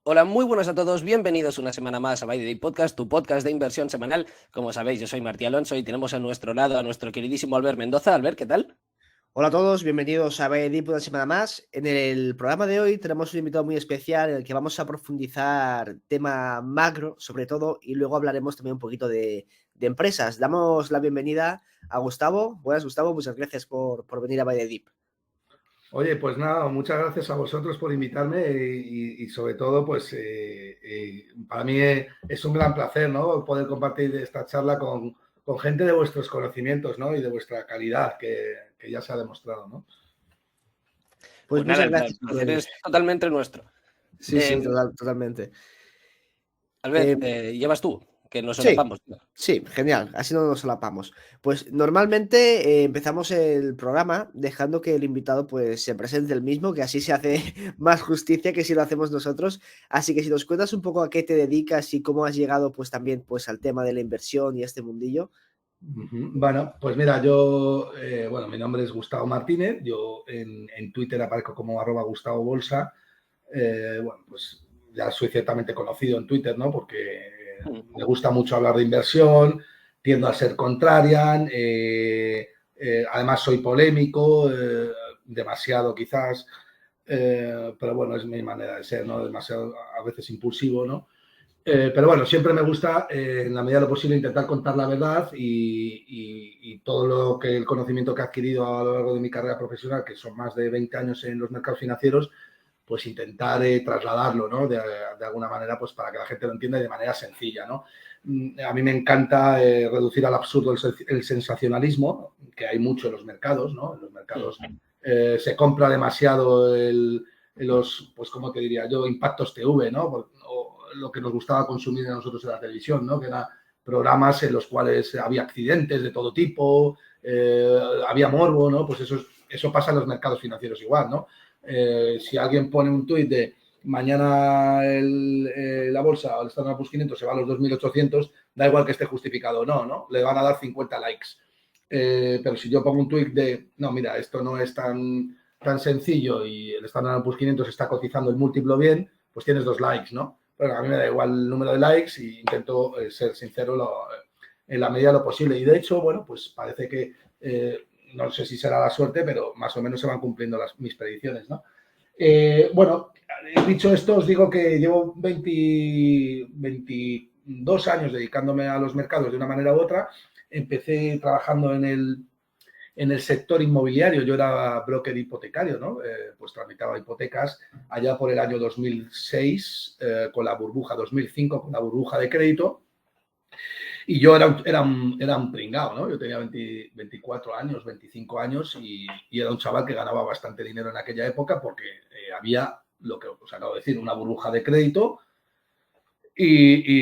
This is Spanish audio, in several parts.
Hola, muy buenas a todos. Bienvenidos una semana más a Buy the Dip Podcast, tu podcast de inversión semanal. Como sabéis, yo soy Martí Alonso y tenemos a nuestro lado a nuestro queridísimo Albert Mendoza. Albert, ¿qué tal? Hola a todos, bienvenidos a BDIP una semana más. En el programa de hoy tenemos un invitado muy especial en el que vamos a profundizar tema macro, sobre todo, y luego hablaremos también un poquito de empresas. Damos la bienvenida a Gustavo. Buenas, Gustavo, muchas gracias por venir a BDIP. Oye, pues nada, muchas gracias a vosotros por invitarme y sobre todo, pues para mí es un gran placer, ¿no? Poder compartir esta charla con gente de vuestros conocimientos, ¿no? Y de vuestra calidad, que ya se ha demostrado, ¿no? Pues Nada, muchas el gracias por placer venir. es totalmente nuestro. Sí, totalmente. Albert, llevas tú, que nos Sí, solapamos. sí, genial, así no nos solapamos. Pues normalmente empezamos el programa dejando que el invitado pues se presente el mismo, que así se hace más justicia que si lo hacemos nosotros. Así que si nos cuentas un poco a qué te dedicas y cómo has llegado pues también pues al tema de la inversión y a este mundillo. Bueno, pues mira, yo, mi nombre es Gustavo Martínez, yo en Twitter aparezco como @Gustavo Bolsa. Bueno, pues ya soy ciertamente conocido en Twitter, ¿no? Porque me gusta mucho hablar de inversión, tiendo a ser contrarian, además soy polémico, demasiado quizás, pero bueno, es mi manera de ser, ¿no? Demasiado a veces impulsivo, ¿no? Pero bueno, siempre me gusta, en la medida de lo posible, intentar contar la verdad y todo lo que el conocimiento que he adquirido a lo largo de mi carrera profesional, que son más de 20 años en los mercados financieros, pues intentar trasladarlo, ¿no? De alguna manera, pues para que la gente lo entienda de manera sencilla, ¿no? A mí me encanta reducir al absurdo el sensacionalismo, que hay mucho en los mercados, ¿no? En los mercados se compra demasiado los, pues como te diría yo, impactos TV, ¿no? O lo que nos gustaba consumir a nosotros en la televisión, ¿no? Que eran programas en los cuales había accidentes de todo tipo, había morbo, ¿no? Pues eso pasa en los mercados financieros igual, ¿no? Si alguien pone un tuit de mañana la bolsa o el Standard Poor's 500 se va a los 2.800, da igual que esté justificado o no, ¿no? Le van a dar 50 likes. Pero si yo pongo un tuit de, no, mira, esto no es tan sencillo y el Standard Poor's 500 está cotizando el múltiplo bien, pues tienes 2 likes, ¿no? Pero a mí me da igual el número de likes y intento ser sincero en la medida de lo posible. Y de hecho, bueno, pues parece que no sé si será la suerte, pero más o menos se van cumpliendo mis predicciones, ¿no? Bueno, dicho esto, os digo que llevo 22 años dedicándome a los mercados de una manera u otra. Empecé trabajando en el sector inmobiliario, yo era broker hipotecario, ¿no? Pues tramitaba hipotecas allá por el año 2006, con la burbuja 2005, con la burbuja de crédito. Y yo era un pringao, ¿no? Yo tenía 24 años, 25 años y era un chaval que ganaba bastante dinero en aquella época porque había, lo que os acabo de decir, una burbuja de crédito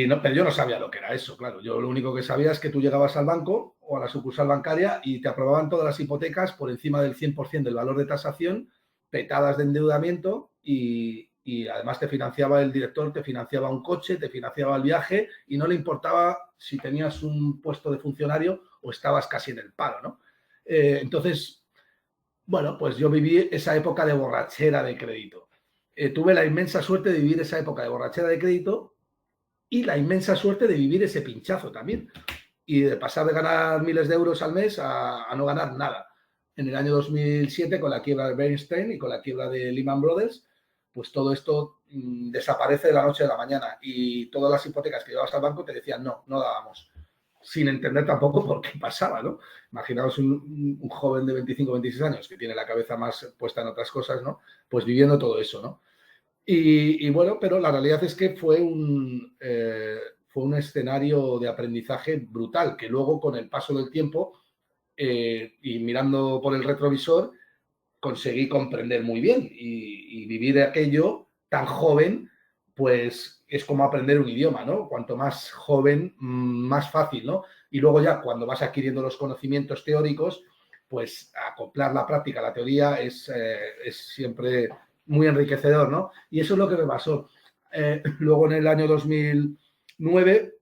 no, pero yo no sabía lo que era eso, claro. Yo lo único que sabía es que tú llegabas al banco o a la sucursal bancaria y te aprobaban todas las hipotecas por encima del 100% del valor de tasación, petadas de endeudamiento y además te financiaba el director, te financiaba un coche, te financiaba el viaje y no le importaba si tenías un puesto de funcionario o estabas casi en el paro, ¿no? Entonces, bueno, pues yo viví esa época de borrachera de crédito. Tuve la inmensa suerte de vivir esa época de borrachera de crédito y la inmensa suerte de vivir ese pinchazo también y de pasar de ganar miles de euros al mes a no ganar nada. En el año 2007, con la quiebra de Bernstein y con la quiebra de Lehman Brothers, pues todo esto desaparece de la noche a la mañana y todas las hipotecas que llevabas al banco te decían no dábamos, sin entender tampoco por qué pasaba, ¿no? Imaginaos un joven de 25, 26 años que tiene la cabeza más puesta en otras cosas, ¿no? Pues viviendo todo eso, ¿no? Y bueno, pero la realidad es que fue un escenario de aprendizaje brutal, que luego con el paso del tiempo y mirando por el retrovisor conseguí comprender muy bien y vivir aquello tan joven, pues es como aprender un idioma, ¿no? Cuanto más joven, más fácil, ¿no? Y luego ya cuando vas adquiriendo los conocimientos teóricos, pues acoplar la práctica a la teoría es siempre muy enriquecedor, ¿no? Y eso es lo que me pasó. Luego en el año 2009,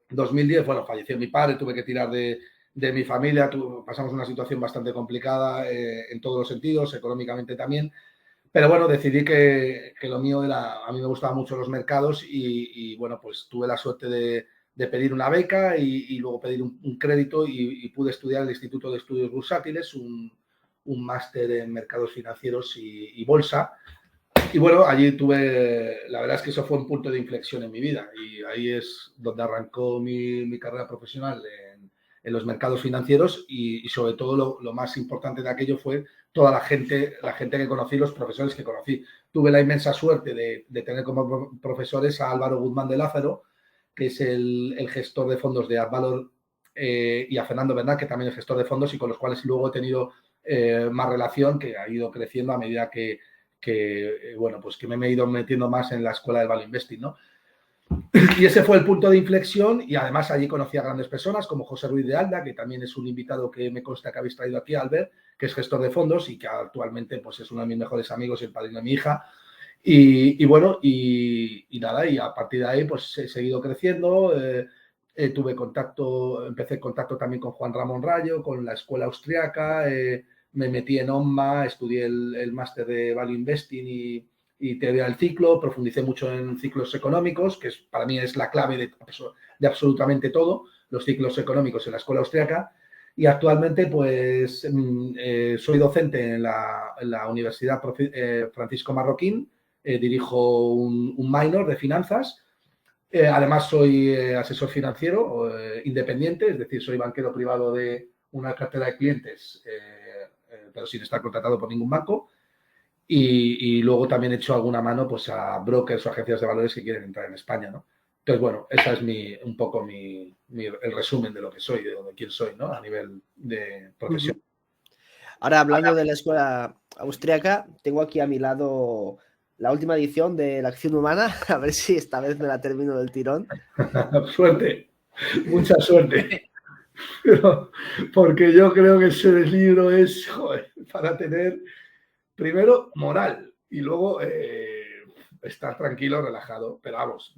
2010, bueno, falleció mi padre, tuve que tirar de mi familia, pasamos una situación bastante complicada en todos los sentidos, económicamente también, Pero bueno, decidí que lo mío era, a mí me gustaban mucho los mercados y bueno, pues tuve la suerte de pedir una beca y luego pedir un crédito y pude estudiar en el Instituto de Estudios Bursátiles, un máster en mercados financieros y bolsa. Y bueno, allí tuve, la verdad es que eso fue un punto de inflexión en mi vida y ahí es donde arrancó mi carrera profesional en los mercados financieros y sobre todo lo más importante de aquello fue toda la gente que conocí, los profesores que conocí. Tuve la inmensa suerte de tener como profesores a Álvaro Guzmán de Lázaro, que es el gestor de fondos de Advalor, y a Fernando Bernal, que también es gestor de fondos y con los cuales luego he tenido más relación, que ha ido creciendo a medida que bueno, pues que me he ido metiendo más en la escuela del Value Investing, ¿no? Y ese fue el punto de inflexión y además allí conocí a grandes personas como José Ruiz de Alda, que también es un invitado que me consta que habéis traído aquí, Albert, que es gestor de fondos y que actualmente pues, es uno de mis mejores amigos y el padrino de mi hija. Y bueno, y nada, y a partir de ahí pues he seguido creciendo, tuve contacto, empecé contacto también con Juan Ramón Rayo, con la escuela austriaca, me metí en ONMA, estudié el máster de Value Investing y teoría del ciclo, profundicé mucho en ciclos económicos, que para mí es la clave de absolutamente todo, los ciclos económicos en la escuela austriaca. Y actualmente, pues, soy docente en la Universidad Francisco Marroquín, dirijo un minor de finanzas. Además, soy asesor financiero independiente, es decir, soy banquero privado de una cartera de clientes, pero sin estar contratado por ningún banco. Y luego también he hecho alguna mano pues, a brokers o agencias de valores que quieren entrar en España, ¿no? Entonces, bueno, esa es un poco el resumen de lo que soy, de quién soy, ¿no? A nivel de profesión. Ahora, hablando de la escuela austríaca, tengo aquí a mi lado la última edición de La Acción Humana, a ver si esta vez me la termino del tirón. Suerte, mucha suerte. Pero, porque yo creo que ese libro es, joder, para tener, primero, moral y luego estar tranquilo, relajado. Pero vamos,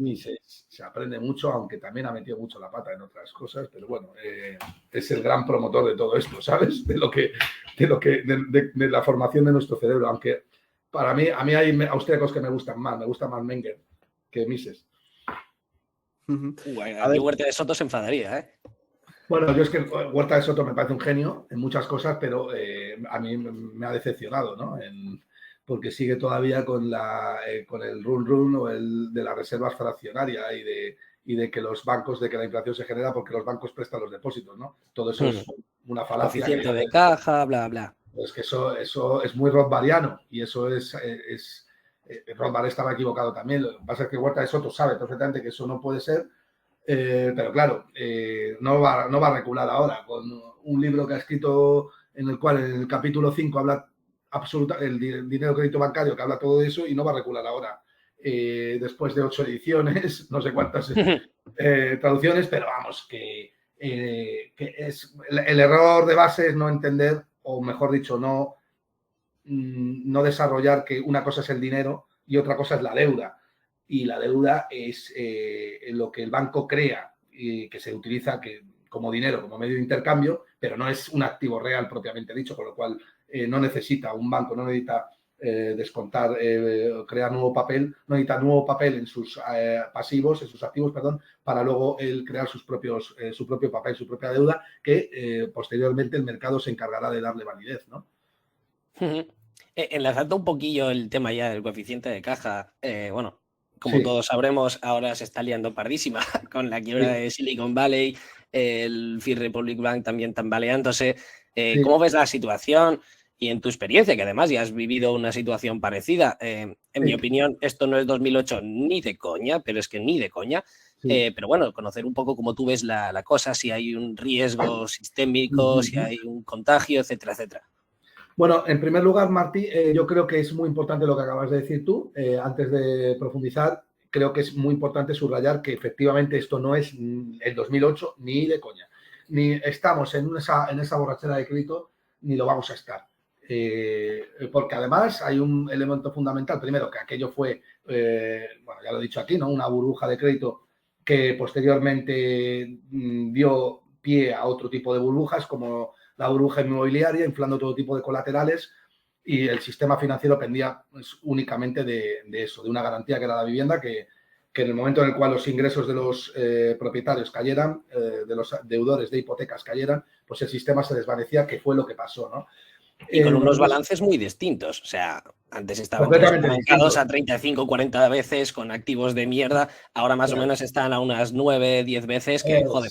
se aprende mucho, aunque también ha metido mucho la pata en otras cosas. Pero bueno, es el gran promotor de todo esto, ¿sabes? De la formación de nuestro cerebro. Aunque para mí, a mí hay austríacos que me gusta más Menger que Mises. Aquí Huerta de Soto se enfadaría, ¿eh? Bueno, yo es que Huerta de Soto me parece un genio en muchas cosas, pero a mí me ha decepcionado, ¿no? Porque sigue todavía con el run o el de las reservas fraccionarias y de que los bancos, de que la inflación se genera porque los bancos prestan los depósitos, ¿no? Todo eso es una falacia. Coeficiente de caja, bla, bla. Es que eso es muy rothbariano y eso Rothbard estaba equivocado también. Lo que pasa es que Huerta de Soto sabe perfectamente que eso no puede ser. Pero claro, no va a recular ahora con un libro que ha escrito en el cual en el capítulo 5 habla el dinero crédito bancario, que habla todo de eso y no va a recular ahora. Después de 8 ediciones, no sé cuántas traducciones, pero vamos, que es el error de base es no entender, o mejor dicho, no desarrollar que una cosa es el dinero y otra cosa es la deuda. Y la deuda es lo que el banco crea y que se utiliza como dinero, como medio de intercambio, pero no es un activo real propiamente dicho, con lo cual no necesita un banco, no necesita descontar, crear nuevo papel, no necesita nuevo papel en sus pasivos, en sus activos, perdón, para luego él crear su propio papel, su propia deuda, que posteriormente el mercado se encargará de darle validez, ¿no? Enlazando un poquillo el tema ya del coeficiente de caja, bueno, como todos sabremos, ahora se está liando pardísima con la quiebra de Silicon Valley, el First Republic Bank también tambaleándose. ¿Cómo ves la situación? Y en tu experiencia, que además ya has vivido una situación parecida, en mi opinión, esto no es 2008 ni de coña, pero es que ni de coña. Pero bueno, conocer un poco cómo tú ves la cosa, si hay un riesgo sistémico, si hay un contagio, etcétera, etcétera. Bueno, en primer lugar, Martí, yo creo que es muy importante lo que acabas de decir tú. Antes de profundizar, creo que es muy importante subrayar que efectivamente esto no es el 2008 ni de coña. Ni estamos en esa borrachera de crédito, ni lo vamos a estar. Porque además hay un elemento fundamental. Primero, que aquello fue, bueno, ya lo he dicho aquí, ¿no? Una burbuja de crédito que posteriormente dio pie a otro tipo de burbujas, como la burbuja inmobiliaria, inflando todo tipo de colaterales y el sistema financiero pendía pues, únicamente de eso, de una garantía que era la vivienda, que en el momento en el cual los ingresos de los propietarios cayeran, de los deudores de hipotecas cayeran, pues el sistema se desvanecía, que fue lo que pasó, ¿no? Y con unos Nosotros, balances muy distintos. O sea, antes estaban todos completamente apalancados distintos. a 35, 40 veces con activos de mierda. Ahora más o Claro. menos están a unas 9, 10 veces que, joder,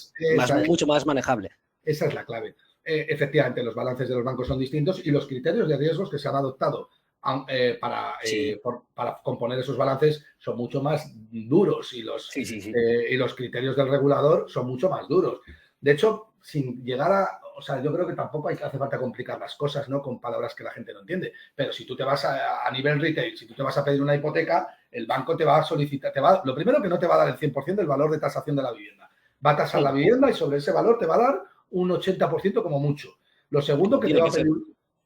mucho más manejable. Esa es la clave. Efectivamente, los balances de los bancos son distintos y los criterios de riesgos que se han adoptado Sí. para componer esos balances son mucho más duros y Sí, sí, sí. y los criterios del regulador son mucho más duros. De hecho, sin llegar a... O sea, yo creo que tampoco hace falta complicar las cosas, ¿no? Con palabras que la gente no entiende. Pero si tú te vas a nivel retail, si tú te vas a pedir una hipoteca, el banco te va a solicitar... Lo primero que no te va a dar el 100% del valor de tasación de la vivienda. Va a tasar la vivienda y sobre ese valor te va a dar un 80% como mucho. Lo segundo que te va a pedir,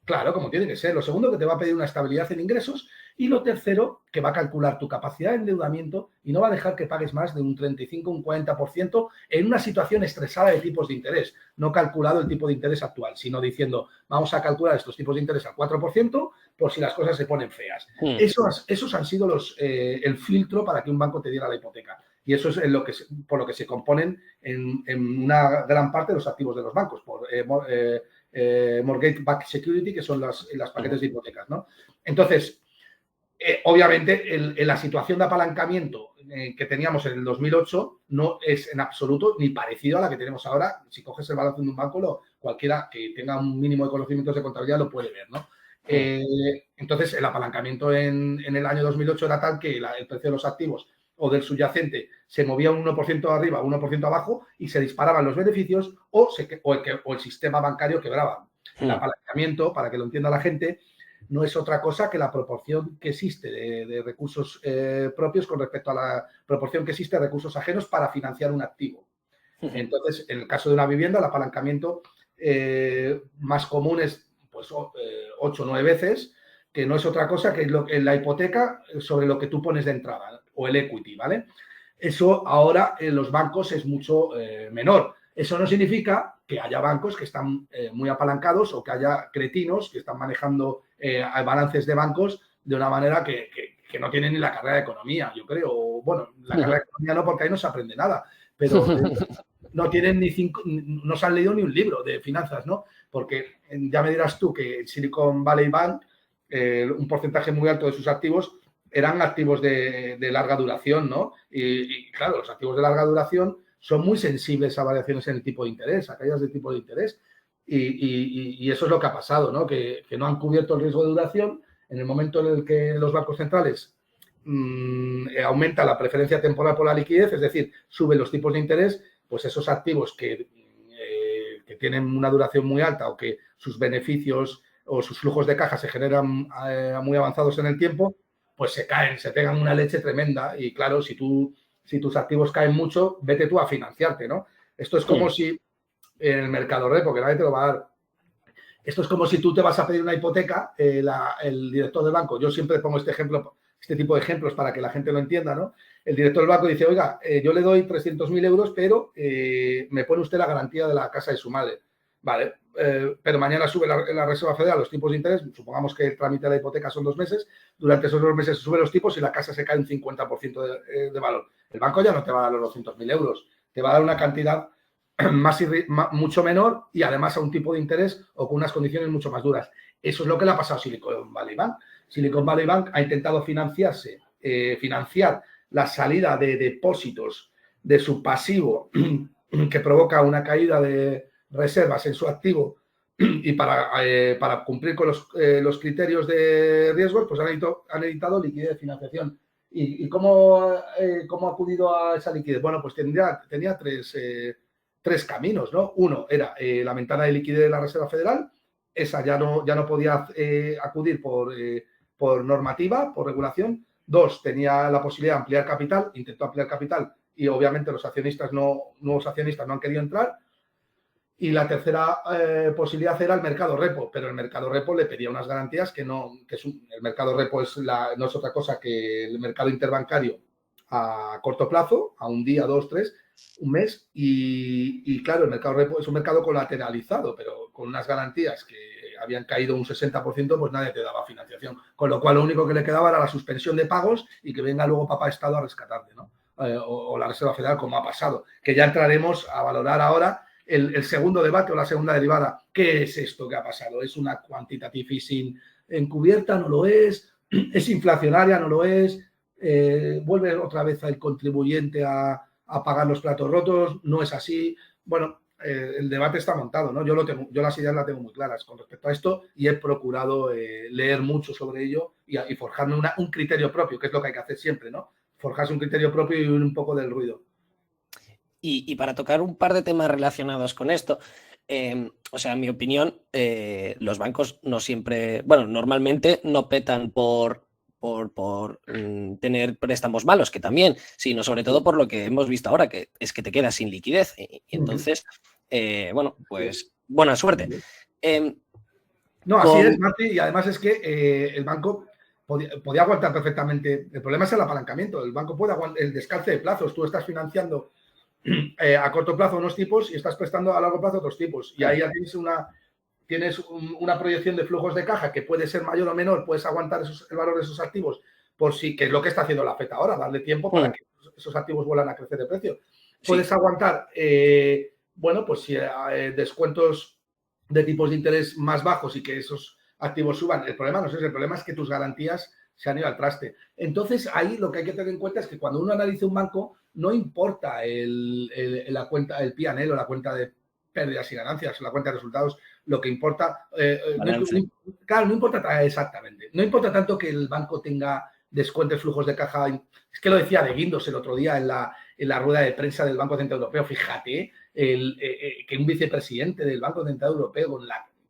claro, como tiene que ser. Lo segundo que te va a pedir una estabilidad en ingresos y lo tercero que va a calcular tu capacidad de endeudamiento y no va a dejar que pagues más de un 35, un 40% en una situación estresada de tipos de interés. No calculado el tipo de interés actual, sino diciendo vamos a calcular estos tipos de interés al 4% por si las cosas se ponen feas. Esos han sido el filtro para que un banco te diera la hipoteca. Y eso es por lo que se componen en una gran parte de los activos de los bancos, por Mortgage Backed Security, que son las paquetes de hipotecas, ¿no? Entonces, obviamente, la situación de apalancamiento que teníamos en el 2008 no es en absoluto ni parecido a la que tenemos ahora. Si coges el balance de un banco, cualquiera que tenga un mínimo de conocimientos de contabilidad lo puede ver, ¿no? Entonces, el apalancamiento en el año 2008 era tal que el precio de los activos o del subyacente se movía un 1% arriba, 1% abajo y se disparaban los beneficios o el sistema bancario quebraba. El apalancamiento, para que lo entienda la gente, no es otra cosa que la proporción que existe de recursos propios con respecto a la proporción que existe de recursos ajenos para financiar un activo. Entonces, en el caso de una vivienda, el apalancamiento más común es pues, 8 o 9 veces, que no es otra cosa que la hipoteca sobre lo que tú pones de entrada, o el equity, ¿vale? Eso ahora en los bancos es mucho menor. Eso no significa que haya bancos que están muy apalancados o que haya cretinos que están manejando balances de bancos de una manera que no tienen ni la carrera de economía, yo creo. Bueno, la carrera de economía no, porque ahí no se aprende nada, pero no tienen no se han leído ni un libro de finanzas, ¿no? Porque ya me dirás tú que Silicon Valley Bank, un porcentaje muy alto de sus activos eran activos de larga duración, ¿no? Y claro, los activos de larga duración son muy sensibles a variaciones en el tipo de interés, a caídas del tipo de interés. Y eso es lo que ha pasado, ¿no? Que no han cubierto el riesgo de duración en el momento en el que los bancos centrales aumenta la preferencia temporal por la liquidez, es decir, suben los tipos de interés, pues esos activos que tienen una duración muy alta o que sus beneficios o sus flujos de caja se generan muy avanzados en el tiempo, pues se caen, se pegan una leche tremenda. Y claro, si tus activos caen mucho, vete tú a financiarte, ¿no? Esto es como si en el mercado repo, que nadie te lo va a dar. Esto es como si tú te vas a pedir una hipoteca, el director del banco, yo siempre pongo este tipo de ejemplos para que la gente lo entienda, ¿no? El director del banco dice, oiga, yo le doy 300.000 euros, pero me pone usted la garantía de la casa de su madre. Vale, pero mañana sube la Reserva Federal los tipos de interés, supongamos que el trámite de la hipoteca son 2 meses, durante esos 2 meses se suben los tipos y la casa se cae un 50% de valor. El banco ya no te va a dar los 200.000 euros, te va a dar una cantidad mucho menor y además a un tipo de interés o con unas condiciones mucho más duras. Eso es lo que le ha pasado a Silicon Valley Bank. Silicon Valley Bank ha intentado financiar la salida de depósitos de su pasivo que provoca una caída de reservas en su activo y para cumplir con los criterios de riesgos, pues han editado liquidez de financiación. ¿Y cómo ha acudido a esa liquidez? Bueno, pues tenía tres caminos, ¿no? Uno era la ventana de liquidez de la Reserva Federal, esa ya no podía acudir por normativa, por regulación. 2, tenía la posibilidad de ampliar capital, intentó ampliar capital y obviamente los nuevos accionistas no han querido entrar. Y la tercera posibilidad era el mercado repo, pero el mercado repo le pedía unas garantías el mercado repo no es otra cosa que el mercado interbancario a corto plazo, a un día, 2, 3, un mes. Y claro, el mercado repo es un mercado colateralizado, pero con unas garantías que habían caído un 60%, pues nadie te daba financiación. Con lo cual, lo único que le quedaba era la suspensión de pagos y que venga luego papá Estado a rescatarte, ¿no? O la Reserva Federal, como ha pasado. Que ya entraremos a valorar ahora el segundo debate o la segunda derivada. ¿Qué es esto que ha pasado? ¿Es una quantitative easing encubierta? ¿No lo es? ¿Es inflacionaria? ¿No lo es? ¿Vuelve otra vez al contribuyente a pagar los platos rotos? ¿No es así? Bueno, el debate está montado, ¿no? Yo las ideas las tengo muy claras con respecto a esto y he procurado leer mucho sobre ello y forjarme un criterio propio, que es lo que hay que hacer siempre, ¿no? Forjarse un criterio propio y huir un poco del ruido. Y para tocar un par de temas relacionados con esto, o sea, en mi opinión, los bancos no siempre, bueno, normalmente no petan por tener préstamos malos, que también, sino sobre todo por lo que hemos visto ahora, que es que te quedas sin liquidez. Y entonces, bueno, pues buena suerte. No, así es, Martí, y además es que el banco podía aguantar perfectamente. El problema es el apalancamiento. El banco puede aguantar el descalce de plazos. Tú estás financiando a corto plazo unos tipos y estás prestando a largo plazo otros tipos. Y ahí ya tienes una proyección de flujos de caja que puede ser mayor o menor, puedes aguantar el valor de esos activos por sí, que es lo que está haciendo la FED ahora, darle tiempo para que esos activos vuelvan a crecer de precio. Puedes aguantar, bueno, pues si descuentos de tipos de interés más bajos y que esos activos suban. El problema no es ese, el problema es que tus garantías se han ido al traste. Entonces, ahí lo que hay que tener en cuenta es que cuando uno analiza un banco, no importa la cuenta, el P&L o la cuenta de pérdidas y ganancias, la cuenta de resultados, lo que importa, claro, no importa exactamente, no importa tanto que el banco tenga descuentes, flujos de caja. Es que lo decía de Guindos el otro día en la rueda de prensa del Banco Central Europeo. Fíjate que un vicepresidente del Banco Central Europeo,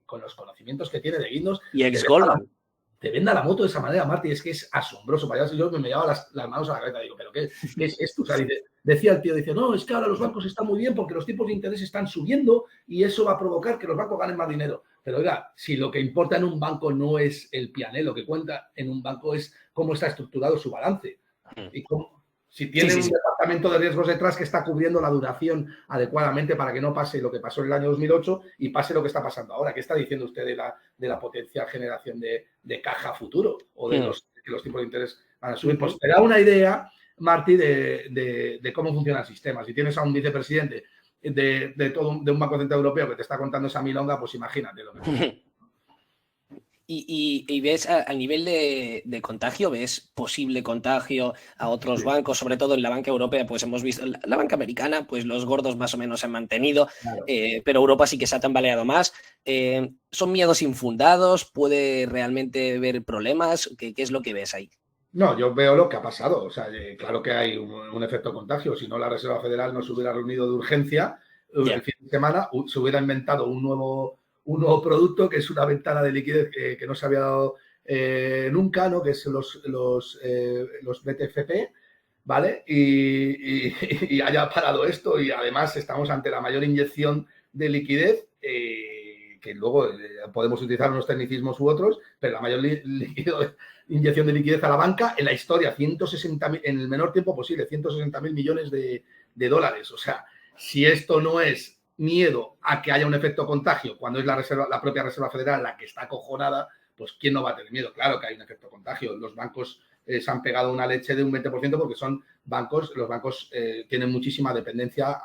con los conocimientos que tiene de Guindos, y ex Goldman, te venda la moto de esa manera, Martí, es que es asombroso. Para allá, yo me llevaba las manos a la cabeza, digo, ¿pero qué es esto? O sea, decía el tío, no, es que ahora los bancos están muy bien porque los tipos de interés están subiendo y eso va a provocar que los bancos ganen más dinero. Pero oiga, si lo que importa en un banco no es el P&L, lo que cuenta en un banco es cómo está estructurado su balance. Y si tiene un departamento de riesgos detrás que está cubriendo la duración adecuadamente para que no pase lo que pasó en el año 2008 y pase lo que está pasando ahora. ¿Qué está diciendo usted de la potencial generación de caja futuro o de que los tipos de interés van a subir? Pues te da una idea, Martí, de cómo funciona el sistema. Si tienes a un vicepresidente de un Banco Central Europeo que te está contando esa milonga, pues imagínate lo que Y ves a nivel de contagio, ves posible contagio a otros bancos, sobre todo en la banca europea, pues hemos visto, la banca americana, pues los gordos más o menos se han mantenido, claro. Pero Europa sí que se ha tambaleado más. ¿Son miedos infundados? ¿Puede realmente haber problemas? ¿Qué es lo que ves ahí? No, yo veo lo que ha pasado. O sea, claro que hay un efecto contagio. Si no, la Reserva Federal no se hubiera reunido de urgencia el fin de semana, se hubiera inventado un nuevo producto que es una ventana de liquidez que no se había dado nunca, ¿no? Que es los BTFP, ¿vale? Y haya parado esto y además estamos ante la mayor inyección de liquidez que luego podemos utilizar unos tecnicismos u otros, pero la mayor inyección de liquidez a la banca en la historia, 160.000, en el menor tiempo posible, 160.000 millones de dólares. O sea, si esto no es miedo a que haya un efecto contagio cuando es la propia Reserva Federal la que está acojonada, pues ¿quién no va a tener miedo? Claro que hay un efecto contagio. Los bancos se han pegado una leche de un 20% porque son bancos, los bancos tienen muchísima dependencia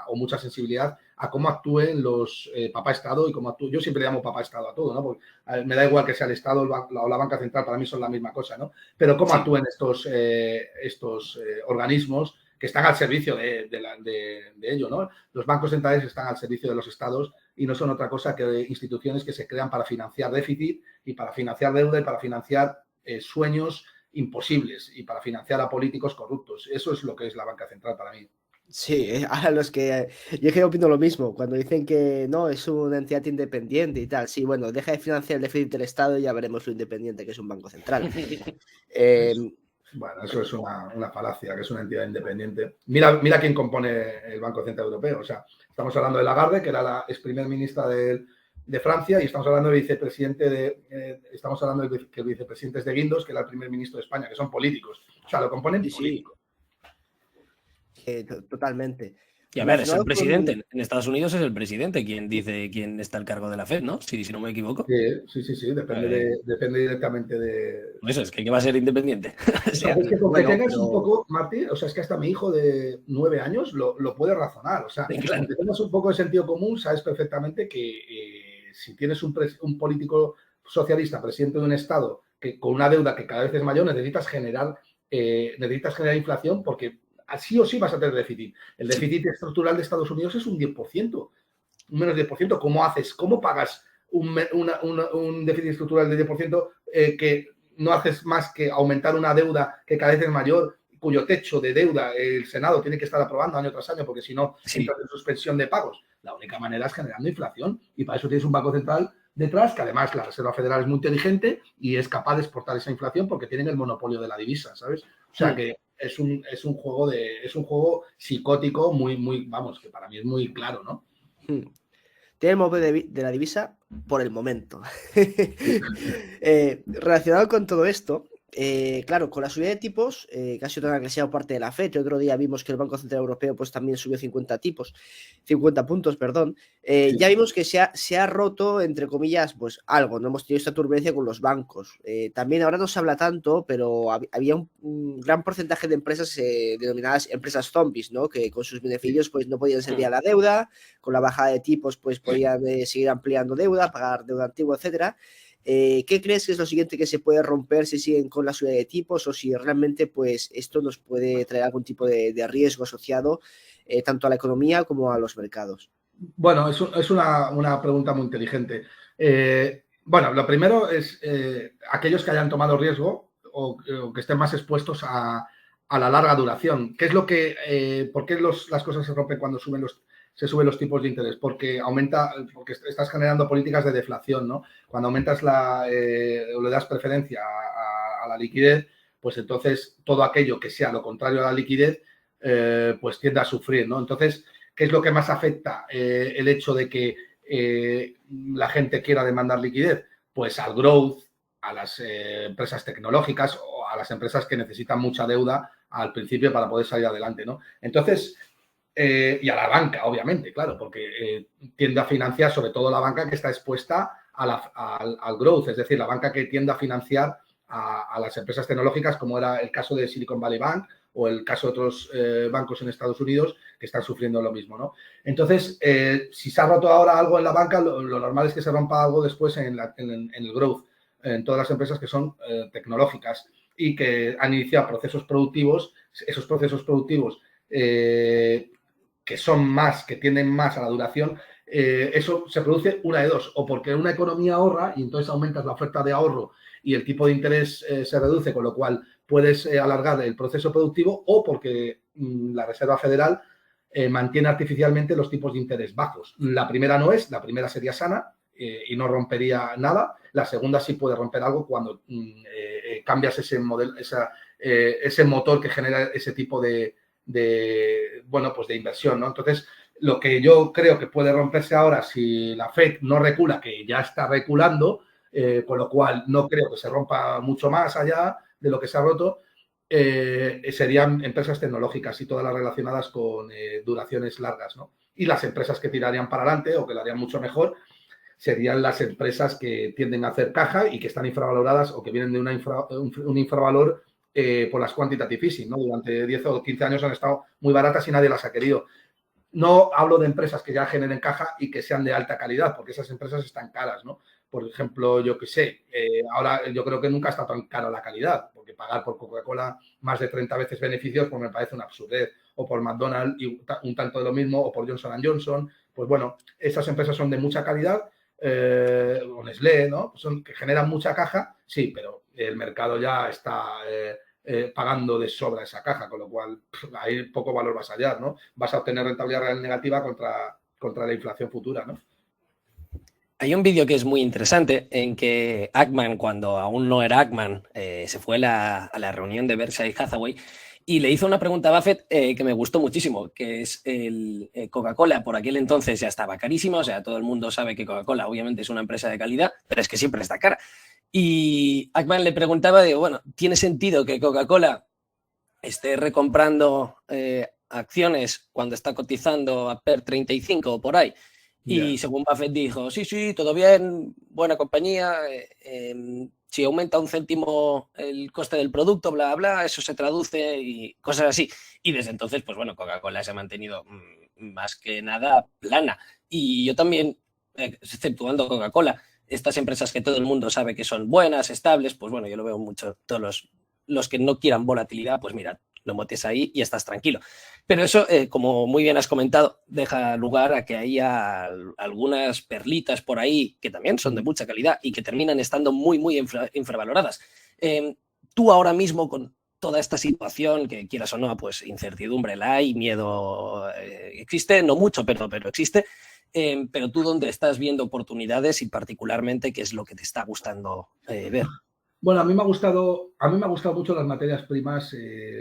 o mucha sensibilidad a cómo actúen los papá Estado y cómo actúen. Yo siempre llamo papá Estado a todo, ¿no? Porque me da igual que sea el Estado o la banca central, para mí son la misma cosa, ¿no? Pero cómo actúen estos organismos que están al servicio de ello, ¿no? Los bancos centrales están al servicio de los estados y no son otra cosa que instituciones que se crean para financiar déficit y para financiar deuda y para financiar sueños imposibles y para financiar a políticos corruptos. Eso es lo que es la banca central para mí. Sí, a los que yo que opino lo mismo, cuando dicen que no, es una entidad independiente y tal, sí, bueno, deja de financiar el déficit del Estado y ya veremos lo independiente que es un banco central. Bueno, eso es una falacia, que es una entidad independiente. Mira quién compone el Banco Central Europeo. O sea, estamos hablando de Lagarde, que era la ex primer ministra de Francia, y estamos hablando del vicepresidente estamos hablando de que el vicepresidente es de Guindos, que era el primer ministro de España, que son políticos. O sea, lo componen políticos. Totalmente. Y a ver, es el relacionado con... presidente. En Estados Unidos es el presidente quien dice quién está al cargo de la Fed, ¿no? Si no me equivoco. Sí, depende directamente de... Eso es que va a ser independiente. O sea, Es que con que Bueno, tengas un pero poco, Martí, o sea, es que hasta mi hijo de 9 años lo puede razonar. O sea, claro. con que tengas un poco de sentido común, sabes perfectamente que si tienes un político socialista, presidente de un Estado, que con una deuda que cada vez es mayor, necesitas generar inflación porque así o sí vas a tener déficit. El déficit estructural de Estados Unidos es un 10%, un menos 10%. ¿Cómo haces? ¿Cómo pagas un déficit estructural del 10% que no haces más que aumentar una deuda que cada vez es mayor, cuyo techo de deuda el Senado tiene que estar aprobando año tras año porque si no entras en suspensión de pagos? La única manera es generando inflación y para eso tienes un Banco Central detrás, que además la Reserva Federal es muy inteligente y es capaz de exportar esa inflación porque tienen el monopolio de la divisa, ¿sabes? O sea que es un juego psicótico muy, vamos, que para mí es muy claro, ¿no? tiene el monopolio de la divisa por el momento. Relacionado con todo esto, claro, con la subida de tipos, que ha sido una agresiva parte de la FED, el otro día vimos que el Banco Central Europeo pues, también subió 50 puntos, perdón. Ya vimos que se ha roto, entre comillas, pues algo, no hemos tenido esta turbulencia con los bancos. También ahora no se habla tanto, pero había un gran porcentaje de empresas denominadas empresas zombies, ¿no? Que con sus beneficios pues no podían servir a la deuda, con la bajada de tipos pues podían seguir ampliando deuda, pagar deuda antigua, etcétera. ¿Qué crees que es lo siguiente que se puede romper si siguen con la subida de tipos o si realmente pues esto nos puede traer algún tipo de riesgo asociado tanto a la economía como a los mercados? Bueno, es una pregunta muy inteligente. Bueno, lo primero es aquellos que hayan tomado riesgo o que estén más expuestos a la larga duración. ¿Qué es lo que, por qué las cosas se rompen cuando se suben los tipos de interés? Porque porque estás generando políticas de deflación, ¿no? Cuando aumentas o le das preferencia a la liquidez, pues entonces todo aquello que sea lo contrario a la liquidez, pues tiende a sufrir, ¿no? Entonces, ¿qué es lo que más afecta el hecho de que la gente quiera demandar liquidez? Pues al growth, a las empresas tecnológicas o a las empresas que necesitan mucha deuda al principio para poder salir adelante, ¿no? Entonces, y a la banca, obviamente, claro, porque tiende a financiar sobre todo la banca que está expuesta al growth, es decir, la banca que tiende a financiar a las empresas tecnológicas, como era el caso de Silicon Valley Bank o el caso de otros bancos en Estados Unidos que están sufriendo lo mismo, ¿no? Entonces, si se ha roto ahora algo en la banca, lo normal es que se rompa algo después en el growth, en todas las empresas que son tecnológicas y que han iniciado procesos productivos, esos procesos productivos que son más, que tienden más a la duración, eso se produce una de dos, o porque una economía ahorra y entonces aumentas la oferta de ahorro y el tipo de interés se reduce, con lo cual puedes alargar el proceso productivo, o porque la Reserva Federal mantiene artificialmente los tipos de interés bajos. La primera no es, la primera sería sana y no rompería nada. La segunda sí puede romper algo cuando cambias ese modelo, ese motor que genera ese tipo de inversión, ¿no? Entonces, lo que yo creo que puede romperse ahora si la Fed no recula, que ya está reculando, con lo cual no creo que se rompa mucho más allá de lo que se ha roto, serían empresas tecnológicas y todas las relacionadas con duraciones largas, ¿no? Y las empresas que tirarían para adelante o que lo harían mucho mejor serían las empresas que tienden a hacer caja y que están infravaloradas o que vienen de un infravalor por las quantitative easing, ¿no? Durante 10 o 15 años han estado muy baratas y nadie las ha querido. No hablo de empresas que ya generen caja y que sean de alta calidad, porque esas empresas están caras, ¿no? Por ejemplo, yo qué sé, ahora yo creo que nunca está tan cara la calidad, porque pagar por Coca-Cola más de 30 veces beneficios, pues me parece una absurdez. O por McDonald's y un tanto de lo mismo, o por Johnson & Johnson. Pues bueno, esas empresas son de mucha calidad, o Nestlé, ¿no? Son que generan mucha caja, sí, pero el mercado ya está pagando de sobra esa caja, con lo cual ahí poco valor vas a hallar, ¿no? Vas a obtener rentabilidad real negativa contra la inflación futura, ¿no? Hay un vídeo que es muy interesante en que Ackman, cuando aún no era Ackman, se fue a la reunión de Berkshire Hathaway y le hizo una pregunta a Buffett que me gustó muchísimo, que es el Coca-Cola por aquel entonces ya estaba carísima, o sea, todo el mundo sabe que Coca-Cola obviamente es una empresa de calidad, pero es que siempre está cara. Y Ackman le preguntaba, digo, bueno, ¿tiene sentido que Coca-Cola esté recomprando acciones cuando está cotizando a PER 35 o por ahí. Y según Buffett dijo, sí, todo bien, buena compañía, si aumenta 1 céntimo el coste del producto, bla, bla, eso se traduce y cosas así. Y desde entonces, pues bueno, Coca-Cola se ha mantenido más que nada plana. Y yo también, exceptuando Coca-Cola, estas empresas que todo el mundo sabe que son buenas, estables, pues bueno, yo lo veo mucho, todos los que no quieran volatilidad, pues mira, lo metes ahí y estás tranquilo. Pero eso, como muy bien has comentado, deja lugar a que haya algunas perlitas por ahí que también son de mucha calidad y que terminan estando muy, muy infravaloradas. Tú ahora mismo con toda esta situación, que quieras o no, pues incertidumbre la hay, miedo existe, no mucho, pero existe. Pero tú, ¿dónde estás viendo oportunidades y particularmente qué es lo que te está gustando ver? Bueno, a mí me ha gustado mucho las materias primas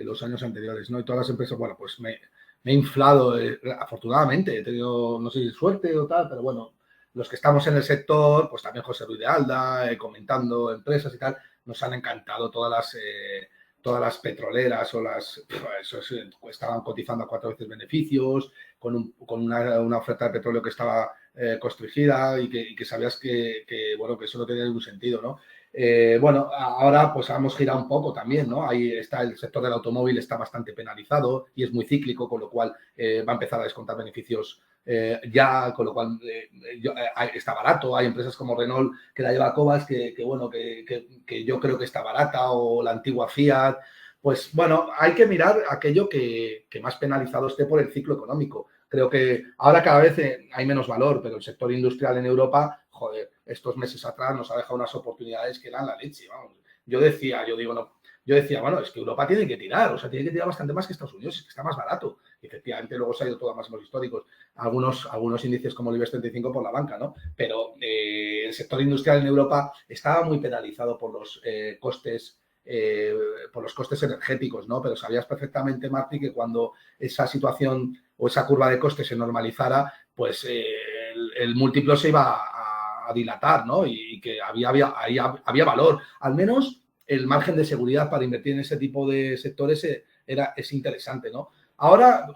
los años anteriores, ¿no? Y todas las empresas, bueno, pues me he inflado, afortunadamente, he tenido, no sé si suerte o tal, pero bueno, los que estamos en el sector, pues también José Ruiz de Alda, comentando empresas y tal, nos han encantado todas las petroleras o estaban cotizando a 4 veces beneficios, con una oferta de petróleo que estaba constringida y que sabías bueno, que eso no tenía ningún sentido, ¿no? Bueno, ahora pues hemos girado un poco también, ¿no? Ahí está el sector del automóvil, está bastante penalizado y es muy cíclico, con lo cual va a empezar a descontar beneficios ya, con lo cual está barato. Hay empresas como Renault que la lleva Cobas, que yo creo que está barata, o la antigua Fiat. Pues bueno, hay que mirar aquello que más penalizado esté por el ciclo económico. Creo que ahora cada vez hay menos valor, pero el sector industrial en Europa, joder, estos meses atrás nos ha dejado unas oportunidades que eran la leche, vamos. Yo decía, bueno, es que Europa tiene que tirar, o sea, tiene que tirar bastante más que Estados Unidos, es que está más barato. Y efectivamente, luego se ha ido todo a máximos históricos. Algunos índices como el IBEX 35 por la banca, ¿no? Pero el sector industrial en Europa estaba muy penalizado por los costes energéticos, ¿no? Pero sabías perfectamente, Martí, que cuando esa situación o esa curva de costes se normalizara, pues el múltiplo se iba a dilatar, ¿no? Y que había valor. Al menos el margen de seguridad para invertir en ese tipo de sectores es interesante, ¿no? Ahora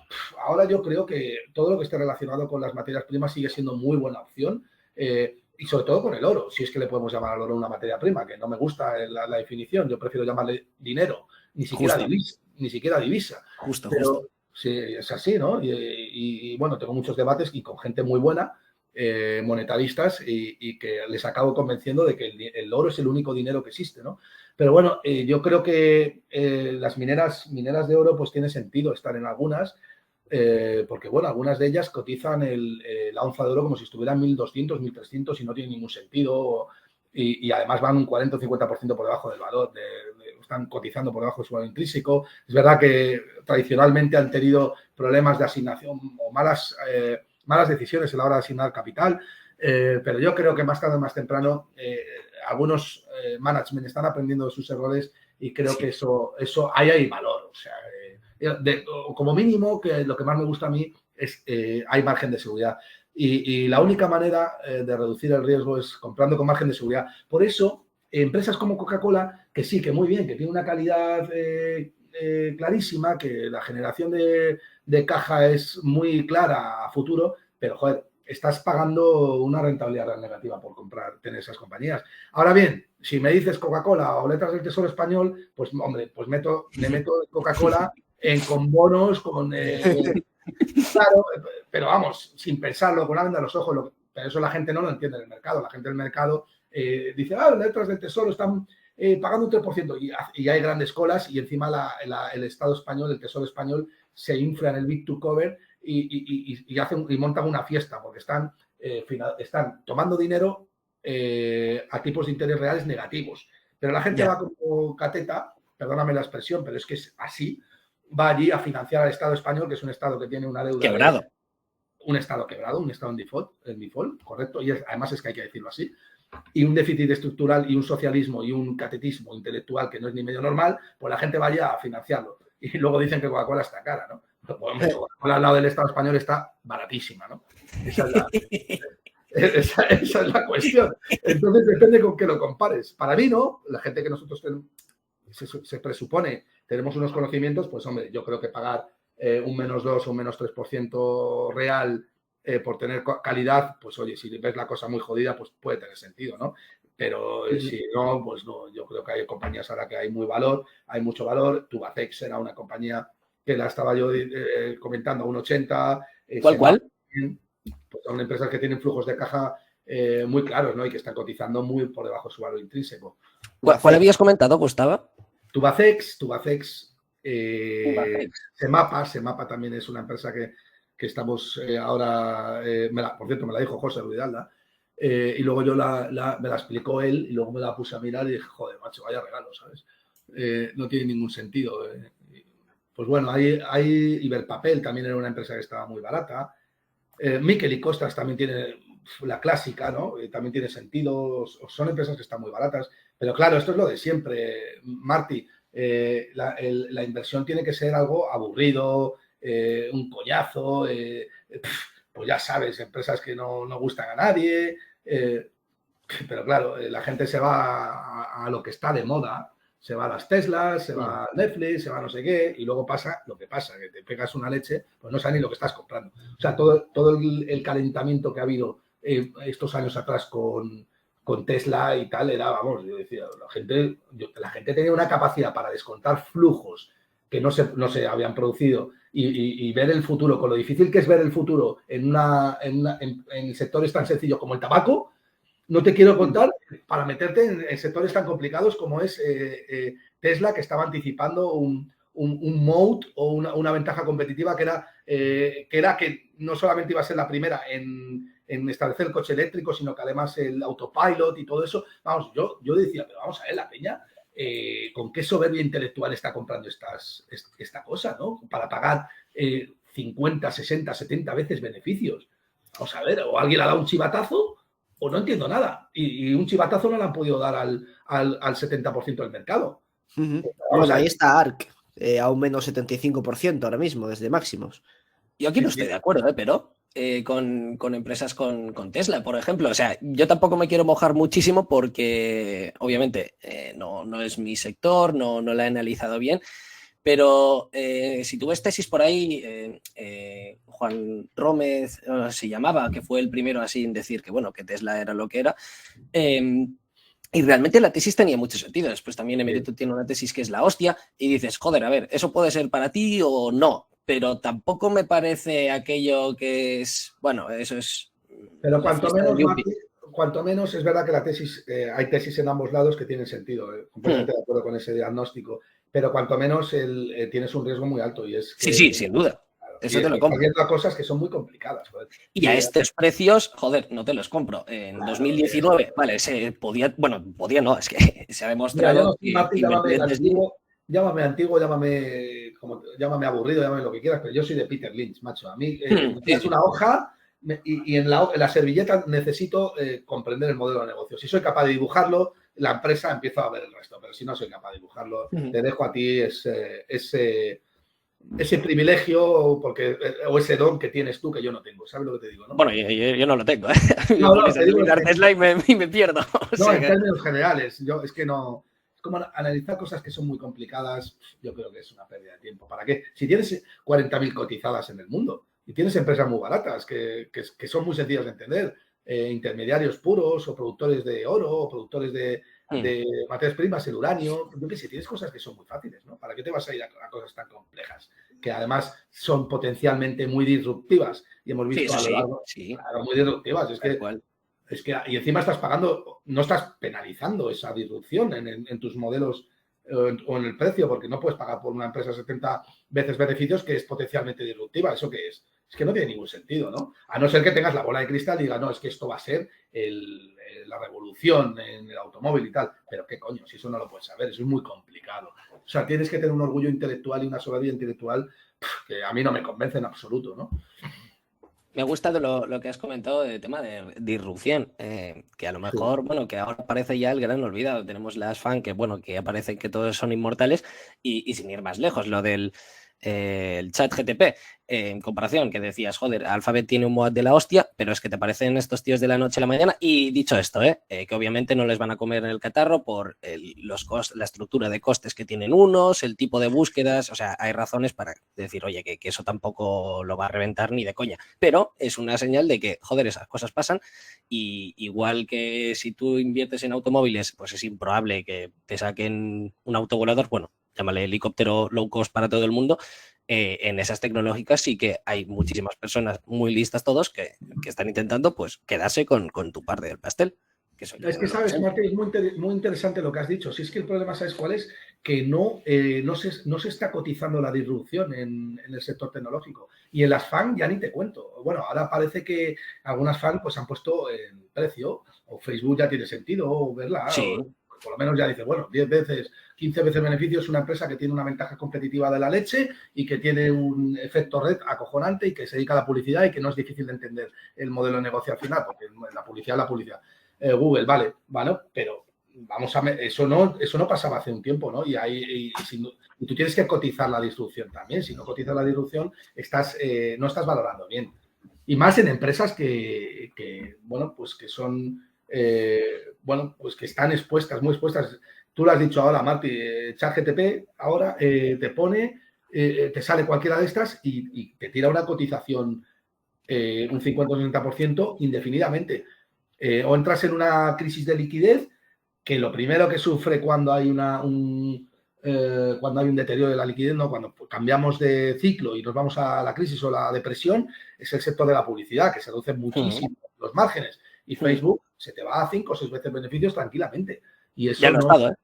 yo creo que todo lo que esté relacionado con las materias primas sigue siendo muy buena opción. Y sobre todo con el oro, si es que le podemos llamar al oro una materia prima, que no me gusta la definición, yo prefiero llamarle dinero, ni siquiera divisa. Pero sí, es así, ¿no? Y bueno, tengo muchos debates y con gente muy buena, monetaristas, y que les acabo convenciendo de que el oro es el único dinero que existe, ¿no? Pero bueno, yo creo que las mineras de oro pues tiene sentido estar en algunas, porque bueno, algunas de ellas cotizan la onza de oro como si estuviera en 1.200, 1.300 y no tiene ningún sentido, y además van un 40 o 50% por debajo del valor, están cotizando por debajo de su valor intrínseco. Es verdad que tradicionalmente han tenido problemas de asignación o malas decisiones a la hora de asignar capital, pero yo creo que más tarde o más temprano algunos management están aprendiendo de sus errores, y creo que eso ahí hay valor. O sea, como mínimo, que lo que más me gusta a mí es hay margen de seguridad. Y la única manera de reducir el riesgo es comprando con margen de seguridad. Por eso, empresas como Coca-Cola, que sí, que muy bien, que tiene una calidad clarísima, que la generación de caja es muy clara a futuro, pero joder, estás pagando una rentabilidad real negativa por tener esas compañías. Ahora bien, si me dices Coca-Cola o Letras del Tesoro Español, pues hombre, pues me meto Coca-Cola con bonos, claro, pero vamos, sin pensarlo, con la venda a los ojos, pero eso la gente no lo entiende en el mercado. La gente del mercado dice, Letras del Tesoro están pagando un 3%, y hay grandes colas, y encima el Estado español, el Tesoro español, se infla en el bid to cover y montan una fiesta, porque están tomando dinero a tipos de interés reales negativos. Pero la gente va como cateta, perdóname la expresión, pero es que es así, va allí a financiar al Estado español, que es un Estado que tiene una deuda quebrado. Un Estado quebrado, un Estado en default, correcto, y además es que hay que decirlo así, y un déficit estructural y un socialismo y un catetismo intelectual que no es ni medio normal, pues la gente vaya a financiarlo. Y luego dicen que Coca-Cola está cara, ¿no? Coca-Cola al lado del Estado español está baratísima, ¿no? Esa es la cuestión. Entonces depende con qué lo compares. Para mí, ¿no? La gente que nosotros se presupone tenemos unos conocimientos, pues hombre, yo creo que pagar un -2 o un -3% real por tener calidad, pues oye, si ves la cosa muy jodida, pues puede tener sentido, ¿no? Pero si no, pues no. Yo creo que hay compañías ahora que hay mucho valor. Tubacex era una compañía que la estaba yo comentando a 1,80. ¿Cuál? Pues son empresas que tienen flujos de caja muy claros, ¿no? Y que están cotizando muy por debajo de su valor intrínseco. ¿Cuál habías comentado, Gustavo? Tubacex, Tubacex. Semapa también es una empresa que estamos ahora, por cierto, me la dijo José Ruidalda, y luego me la explicó él y luego me la puse a mirar y dije, joder, macho, vaya regalo, ¿sabes? No tiene ningún sentido. Pues bueno, hay Iberpapel, también era una empresa que estaba muy barata. Miquel y Costas también tiene la clásica, ¿no? También tiene sentido, son empresas que están muy baratas, pero claro, esto es lo de siempre, Martí. La inversión tiene que ser algo aburrido, un coñazo, pues ya sabes, empresas que no gustan a nadie, pero claro, la gente se va a lo que está de moda, se va a las Teslas, se va a Netflix, se va a no sé qué, y luego pasa lo que pasa, que te pegas una leche, pues no sabes ni lo que estás comprando. O sea, todo el calentamiento que ha habido estos años atrás con Tesla y tal, era, vamos, yo decía, la gente tenía una capacidad para descontar flujos que no se habían producido y ver el futuro, con lo difícil que es ver el futuro en sectores tan sencillos como el tabaco. No te quiero contar para meterte en sectores tan complicados como es Tesla, que estaba anticipando un moat o una ventaja competitiva que era que no solamente iba a ser la primera en establecer el coche eléctrico, sino que además el autopilot y todo eso. Vamos, yo decía, pero vamos a ver, la peña, ¿con qué soberbia intelectual está comprando esta cosa, ¿no? Para pagar 50, 60, 70 veces beneficios. Vamos a ver, o alguien le ha dado un chivatazo o no entiendo nada. Y un chivatazo no le han podido dar al 70% del mercado. Bueno, ahí está ARC, a un -75% ahora mismo, desde máximos. Yo aquí no estoy de acuerdo, pero con empresas con Tesla, por ejemplo. O sea, yo tampoco me quiero mojar muchísimo porque, obviamente, no es mi sector, no la he analizado bien. Pero si tú ves tesis por ahí, Juan Rómez se llamaba, que fue el primero así en decir que, bueno, que Tesla era lo que era. Y realmente la tesis tenía mucho sentido. Después también Emérito tiene una tesis que es la hostia y dices, joder, a ver, eso puede ser para ti o no, pero tampoco me parece aquello que es, bueno, eso es... Pero cuanto menos es verdad que la tesis, hay tesis en ambos lados que tienen sentido, completamente de acuerdo con ese diagnóstico, pero cuanto menos tienes un riesgo muy alto y es que... Sí, sin duda. Claro, eso te lo compro. Estás cosas que son muy complicadas. Joder. Y a estos precios, joder, no te los compro. En 2019, vale, podía no, es que se ha demostrado que llámame antiguo, llámame aburrido, llámame lo que quieras, pero yo soy de Peter Lynch, macho. A mí es una hoja y en la servilleta necesito comprender el modelo de negocio. Si soy capaz de dibujarlo, la empresa empieza a ver el resto, pero si no soy capaz de dibujarlo, te dejo a ti ese privilegio o ese don que tienes tú que yo no tengo. ¿Sabes lo que te digo? ¿No? Bueno, yo no lo tengo. Tesla y me pierdo. En términos generales, es que no... Es como analizar cosas que son muy complicadas, yo creo que es una pérdida de tiempo. ¿Para qué? Si tienes 40.000 cotizadas en el mundo y tienes empresas muy baratas que son muy sencillas de entender, intermediarios puros o productores de oro o productores de materias primas, el uranio, yo qué sé, tienes cosas que son muy fáciles, ¿no? ¿Para qué te vas a ir a cosas tan complejas? Que además son potencialmente muy disruptivas y hemos visto a lo largo, claro, muy disruptivas. Y encima estás pagando, no estás penalizando esa disrupción en tus modelos o en el precio, porque no puedes pagar por una empresa 70 veces beneficios que es potencialmente disruptiva. ¿Eso qué es? Es que no tiene ningún sentido, ¿no? A no ser que tengas la bola de cristal y digas, no, es que esto va a ser la revolución en el automóvil y tal. Pero qué coño, si eso no lo puedes saber, eso es muy complicado. O sea, tienes que tener un orgullo intelectual y una soberbia intelectual que a mí no me convence en absoluto, ¿no? Me gusta de lo que has comentado de tema de disrupción, que a lo mejor, bueno, que ahora parece ya el gran olvidado. Tenemos las fan que, bueno, que aparecen que todos son inmortales y sin ir más lejos, lo del el chat GTP, en comparación, que decías, joder, Alphabet tiene un MOAT de la hostia, pero es que te parecen estos tíos de la noche a la mañana. Y dicho esto, que obviamente no les van a comer en el catarro por la estructura de costes que tienen unos, el tipo de búsquedas, o sea, hay razones para decir, oye, que eso tampoco lo va a reventar ni de coña, pero es una señal de que, joder, esas cosas pasan. Y igual que si tú inviertes en automóviles, pues es improbable que te saquen un autovolador, bueno, llámale helicóptero low cost para todo el mundo. En esas tecnológicas sí que hay muchísimas personas muy listas todos que están intentando pues quedarse con tu parte del pastel. Es que sabes, Martín, es muy interesante lo que has dicho. Si es que el problema, ¿sabes cuál es? Que no se está cotizando la disrupción en el sector tecnológico. Y en las FAN ya ni te cuento. Bueno, ahora parece que algunas FAN pues han puesto el precio, o Facebook ya tiene sentido verla. Sí. O por lo menos ya dice, bueno, 10 veces, 15 veces beneficios es una empresa que tiene una ventaja competitiva de la leche y que tiene un efecto red acojonante y que se dedica a la publicidad y que no es difícil de entender el modelo de negocio al final, porque la publicidad es la publicidad. Google, vale, pero vamos a eso no pasaba hace un tiempo, ¿no? Y tú tienes que cotizar la disrupción también. Si no cotizas la disrupción, no estás valorando bien. Y más en empresas que bueno, pues que son, bueno, pues que están expuestas, muy expuestas. Tú lo has dicho ahora, Marti, ChatGPT ahora te pone, te sale cualquiera de estas y te tira una cotización un 50 o 60% indefinidamente. O entras en una crisis de liquidez, que lo primero que sufre cuando hay cuando hay un deterioro de la liquidez, ¿no? Cuando cambiamos de ciclo y nos vamos a la crisis o la depresión, es el sector de la publicidad, que se reducen muchísimo los márgenes. Y Facebook se te va a 5 o 6 veces beneficios tranquilamente. Y eso ya lo ha estado,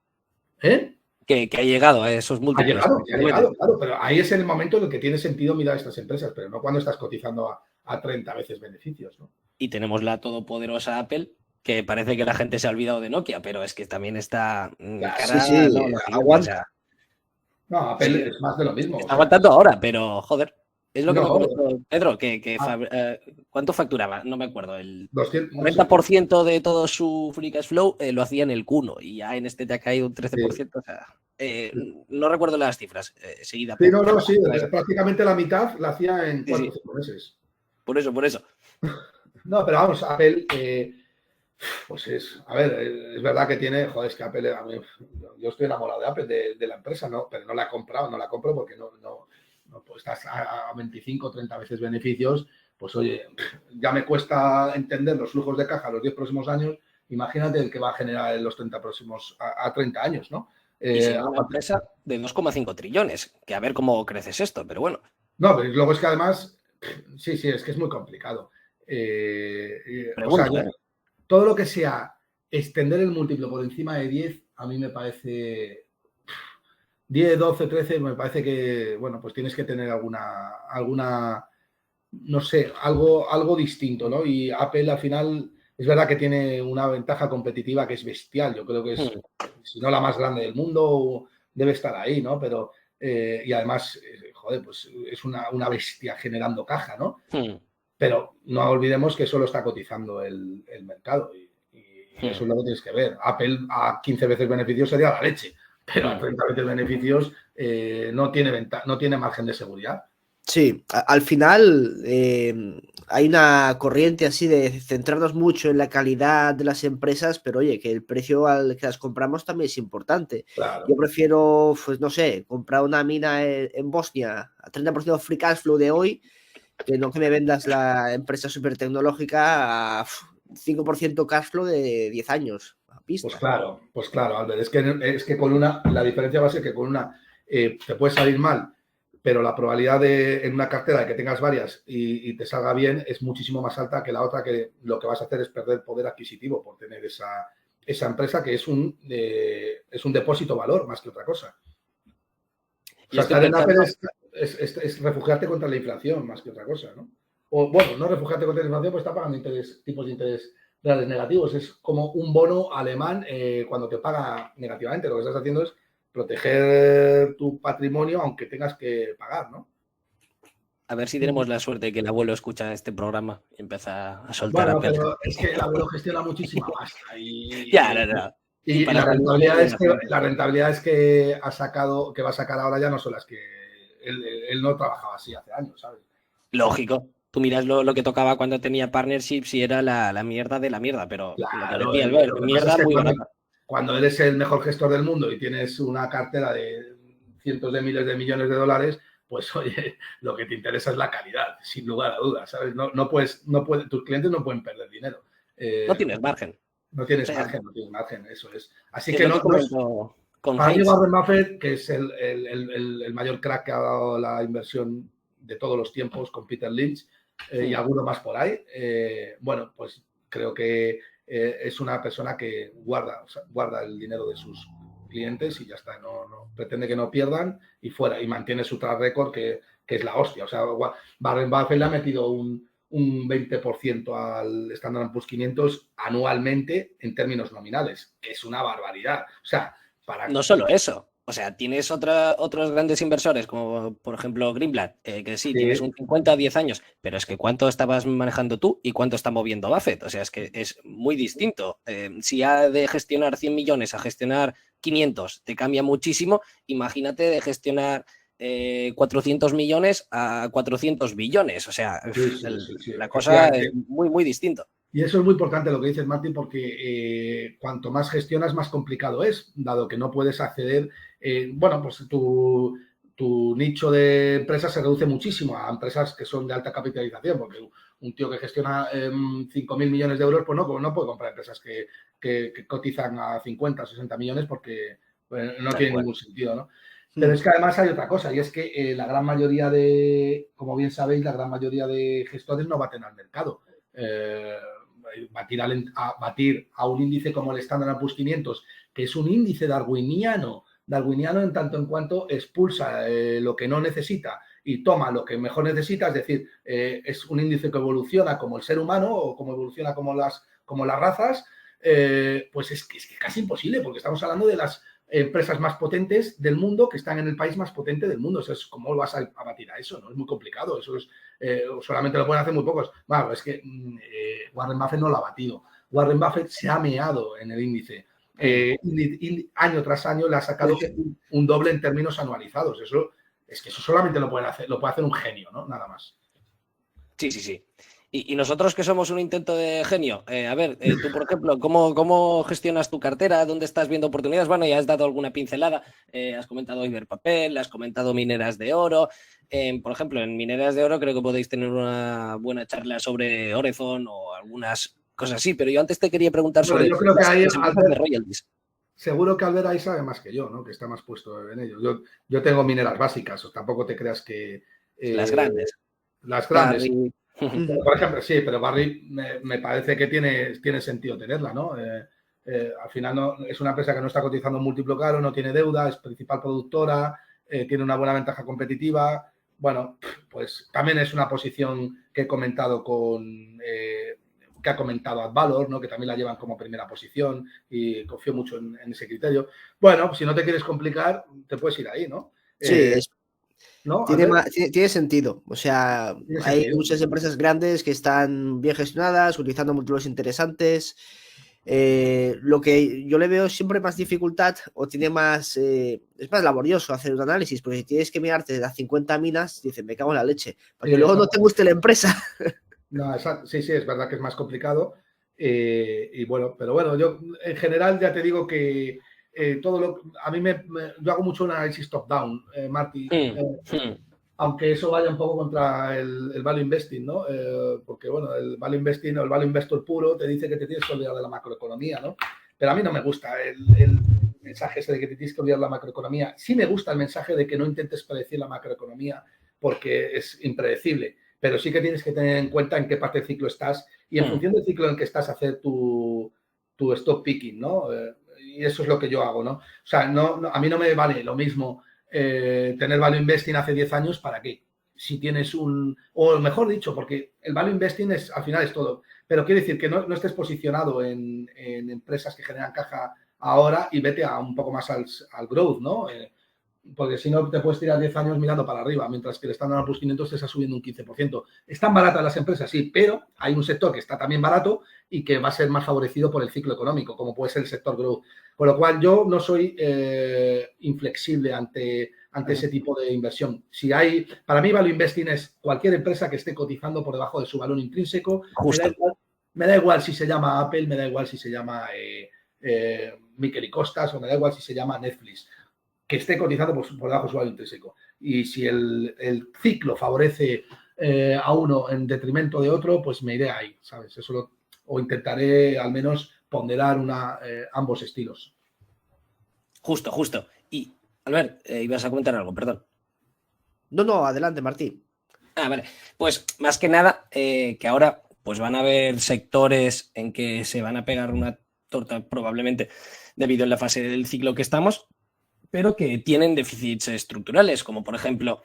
¿eh? Que ha llegado a esos múltiplos. Ha llegado, claro, pero ahí es el momento en el que tiene sentido mirar estas empresas, pero no cuando estás cotizando a 30 veces beneficios, ¿no? Y tenemos la todopoderosa Apple, que parece que la gente se ha olvidado de Nokia, pero es que también está aguanta. No, Apple es más de lo mismo. Está aguantando ahora, pero joder. Es lo que me comentó Pedro, ¿cuánto facturaba? No me acuerdo. El 90% de todo su free cash flow lo hacía en el Q1 y ya en este te ha caído un 13%. Sí. O sea, no recuerdo las cifras. Seguida. Sí, sí, prácticamente la mitad la hacía en 4 o 5 meses. Por eso. No, pero vamos, Apple, pues es verdad que tiene, joder, es que Apple, yo estoy enamorado de Apple, de la empresa, ¿no? Pero no la he comprado, no la compro porque no pues estás a 25 o 30 veces beneficios, pues oye, ya me cuesta entender los flujos de caja los 10 próximos años, imagínate el que va a generar en los 30 próximos a 30 años, ¿no? Y siendo una empresa de 2,5 trillones, que a ver cómo creces esto, pero bueno. No, pero luego es que además, sí, es que es muy complicado. Todo lo que sea extender el múltiplo por encima de 10, a mí me parece 10, 12, 13, me parece que, bueno, pues tienes que tener alguna no sé, algo distinto, ¿no? Y Apple al final es verdad que tiene una ventaja competitiva que es bestial. Yo creo que es, si no la más grande del mundo, debe estar ahí, ¿no? Pero, y además, joder, pues es una bestia generando caja, ¿no? Pero no olvidemos que solo está cotizando el mercado y eso es lo que tienes que ver. Apple a 15 veces beneficios sería la leche, pero a 30 veces beneficios no tiene margen de seguridad. Sí, al final hay una corriente así de centrarnos mucho en la calidad de las empresas, pero oye, que el precio al que las compramos también es importante. Claro. Yo prefiero, pues no sé, comprar una mina en Bosnia a 30% free cash flow de hoy, que no que me vendas la empresa súper tecnológica a 5% cash flow de 10 años. A pista. Pues claro, Albert, es que con la diferencia va a ser que con una te puede salir mal, pero la probabilidad en una cartera de que tengas varias y te salga bien es muchísimo más alta que la otra, que lo que vas a hacer es perder poder adquisitivo por tener esa empresa que es un depósito valor más que otra cosa. O sea, estar en Apple es refugiarte contra la inflación más que otra cosa, ¿no? O bueno, no refugiarte contra la inflación, pues está pagando tipos de interés reales negativos. Es como un bono alemán cuando te paga negativamente. Lo que estás haciendo es proteger tu patrimonio aunque tengas que pagar, ¿no? A ver si tenemos la suerte de que el abuelo escucha este programa y empieza a soltar. Bueno, pero es que el abuelo gestiona muchísima pasta y y la rentabilidad es que ha sacado, que va a sacar ahora ya no son las que él no trabajaba así hace años, ¿sabes? Lógico. Tú miras lo que tocaba cuando tenía partnerships y era la mierda de la mierda, pero lo que Claro, decía Albert, lo que pasa es mierda que muy barata. cuando eres el mejor gestor del mundo y tienes una cartera de cientos de miles de millones de dólares, pues oye, lo que te interesa es la calidad, sin lugar a dudas, ¿sabes? Tus clientes no pueden perder dinero. No tienes margen. No O tienes sea, margen, no tienes margen, eso es. Así es que lo que no es, comento con para mí Heinz. Warren Buffett, que es el mayor crack que ha dado la inversión de todos los tiempos con Peter Lynch y alguno más por ahí, bueno, pues creo que es una persona que guarda el dinero de sus clientes y ya está, no pretende que no pierdan y fuera, y mantiene su track record que es la hostia. O sea, Warren Buffett le ha metido un 20% al Standard & Poor's 500 anualmente en términos nominales, que es una barbaridad. O sea, No solo eso. O sea, tienes otros grandes inversores, como por ejemplo Greenblatt, que sí, tienes un 50 a 10 años, pero es que ¿cuánto estabas manejando tú y cuánto está moviendo Buffett? O sea, es que es muy distinto. Si ha de gestionar 100 millones a gestionar 500, te cambia muchísimo. Imagínate de gestionar 400 millones a 400 billones. O sea, sí, la cosa es muy, muy distinto. Y eso es muy importante lo que dices, Martín, porque cuanto más gestionas, más complicado es, dado que no puedes acceder, bueno, pues tu nicho de empresas se reduce muchísimo a empresas que son de alta capitalización, porque un tío que gestiona 5.000 millones de euros, pues no puede comprar empresas que cotizan a 50 o 60 millones porque no tiene ningún sentido, ¿no? Pero es que además hay otra cosa, y es que la gran mayoría como bien sabéis, la gran mayoría de gestores no baten al mercado. Batir a un índice como el Standard & Poor's 500, que es un índice darwiniano en tanto en cuanto expulsa lo que no necesita y toma lo que mejor necesita, es decir, es un índice que evoluciona como el ser humano o como evoluciona como las razas, pues es que casi imposible, porque estamos hablando de las empresas más potentes del mundo que están en el país más potente del mundo. O sea, ¿cómo vas a batir a eso? ¿No? Es muy complicado. Eso es, solamente lo pueden hacer muy pocos. Bueno, es que Warren Buffett no lo ha batido. Warren Buffett se ha meado en el índice. Año tras año le ha sacado un doble en términos anualizados. Eso solamente lo puede hacer un genio, ¿no? Nada más. Sí. Y nosotros que somos un intento de genio, a ver, tú, por ejemplo, ¿cómo gestionas tu cartera? ¿Dónde estás viendo oportunidades? Bueno, ya has dado alguna pincelada, has comentado Iberpapel, has comentado mineras de oro. Por ejemplo, en mineras de oro creo que podéis tener una buena charla sobre Orezon o algunas cosas así, pero yo antes te quería preguntar sobre yo creo que hay las empresas de royalties. Seguro que Albert ahí sabe más que yo, ¿no? Que está más puesto en ello. Yo tengo mineras básicas, o tampoco te creas que... las grandes. Las grandes. Barry. Por ejemplo, sí, pero Barry me parece que tiene sentido tenerla, ¿no? Al final es una empresa que no está cotizando un múltiplo caro, no tiene deuda, es principal productora, tiene una buena ventaja competitiva. Bueno, pues también es una posición que he comentado que ha comentado Advalor, ¿no? Que también la llevan como primera posición y confío mucho en ese criterio. Bueno, pues si no te quieres complicar, te puedes ir ahí, ¿no? Sí, ¿no? Tiene sentido. O sea, hay muchas empresas grandes que están bien gestionadas, utilizando múltiplos interesantes. Lo que yo le veo siempre más dificultad o tiene más... es más laborioso hacer un análisis, porque si tienes que mirarte las 50 minas, dices, me cago en la leche, para que luego no te guste la empresa. No, sí, es verdad que es más complicado. Y bueno, pero bueno, yo en general ya te digo que a mí yo hago mucho un análisis top-down, Marty, aunque eso vaya un poco contra el value investing, ¿no? Porque bueno, el value investing o el value investor puro te dice que te tienes que olvidar de la macroeconomía, ¿no? Pero a mí no me gusta el mensaje ese de que te tienes que olvidar de la macroeconomía. Sí me gusta el mensaje de que no intentes predecir la macroeconomía porque es impredecible, pero sí que tienes que tener en cuenta en qué parte del ciclo estás y en función del ciclo en que estás hacer tu stock picking, ¿no? Y eso es lo que yo hago, ¿no? O sea, a mí no me vale lo mismo tener value investing hace 10 años, ¿para qué? Si tienes o mejor dicho, porque el value investing al final es todo, pero quiere decir que no estés posicionado en empresas que generan caja ahora y vete a un poco más al growth, ¿no? Porque si no te puedes tirar 10 años mirando para arriba, mientras que el Standard & Poor's 500 te está subiendo un 15%. Están baratas las empresas, sí, pero hay un sector que está también barato y que va a ser más favorecido por el ciclo económico, como puede ser el sector growth. Con lo cual yo no soy inflexible ante ante ese tipo de inversión. Para mí, value investing es cualquier empresa que esté cotizando por debajo de su valor intrínseco. Me da igual si se llama Apple, me da igual si se llama Miquel y Costas, o me da igual si se llama Netflix, que esté cotizando por debajo de su valor intrínseco. Y si el ciclo favorece a uno en detrimento de otro, pues me iré ahí, ¿sabes? O intentaré al menos ponderar ambos estilos. Justo. Y, Albert, ibas a comentar algo, perdón. No, adelante, Martí. Vale. Pues más que nada, que ahora pues van a haber sectores en que se van a pegar una torta probablemente debido a la fase del ciclo que estamos, pero que tienen déficits estructurales, como por ejemplo,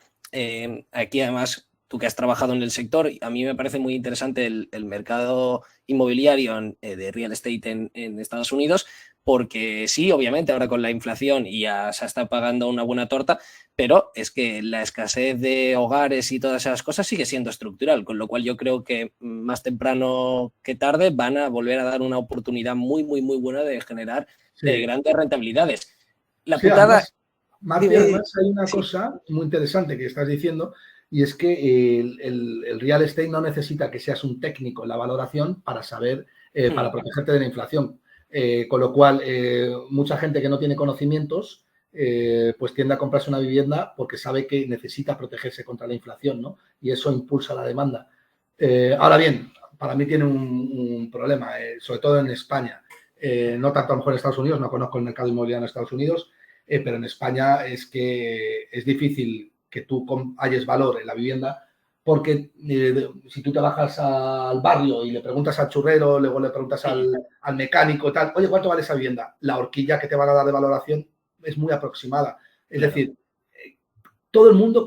aquí además tú que has trabajado en el sector, a mí me parece muy interesante el mercado inmobiliario de real estate en Estados Unidos, porque sí, obviamente ahora con la inflación y ya se está pagando una buena torta, pero es que la escasez de hogares y todas esas cosas sigue siendo estructural, con lo cual yo creo que más temprano que tarde van a volver a dar una oportunidad muy buena de generar grandes rentabilidades. La putada... Además, Martí, además hay una cosa muy interesante que estás diciendo, y es que el real estate no necesita que seas un técnico en la valoración para saber, para protegerte de la inflación. Con lo cual, mucha gente que no tiene conocimientos, pues tiende a comprarse una vivienda porque sabe que necesita protegerse contra la inflación, ¿no? Y eso impulsa la demanda. Ahora bien, para mí tiene un problema, sobre todo en España. No tanto a lo mejor en Estados Unidos, no conozco el mercado inmobiliario en Estados Unidos, pero en España es que es difícil que tú halles valor en la vivienda porque si tú te bajas al barrio y le preguntas al churrero, luego le preguntas al mecánico, tal, oye, ¿cuánto vale esa vivienda? La horquilla que te van a dar de valoración es muy aproximada. Es decir,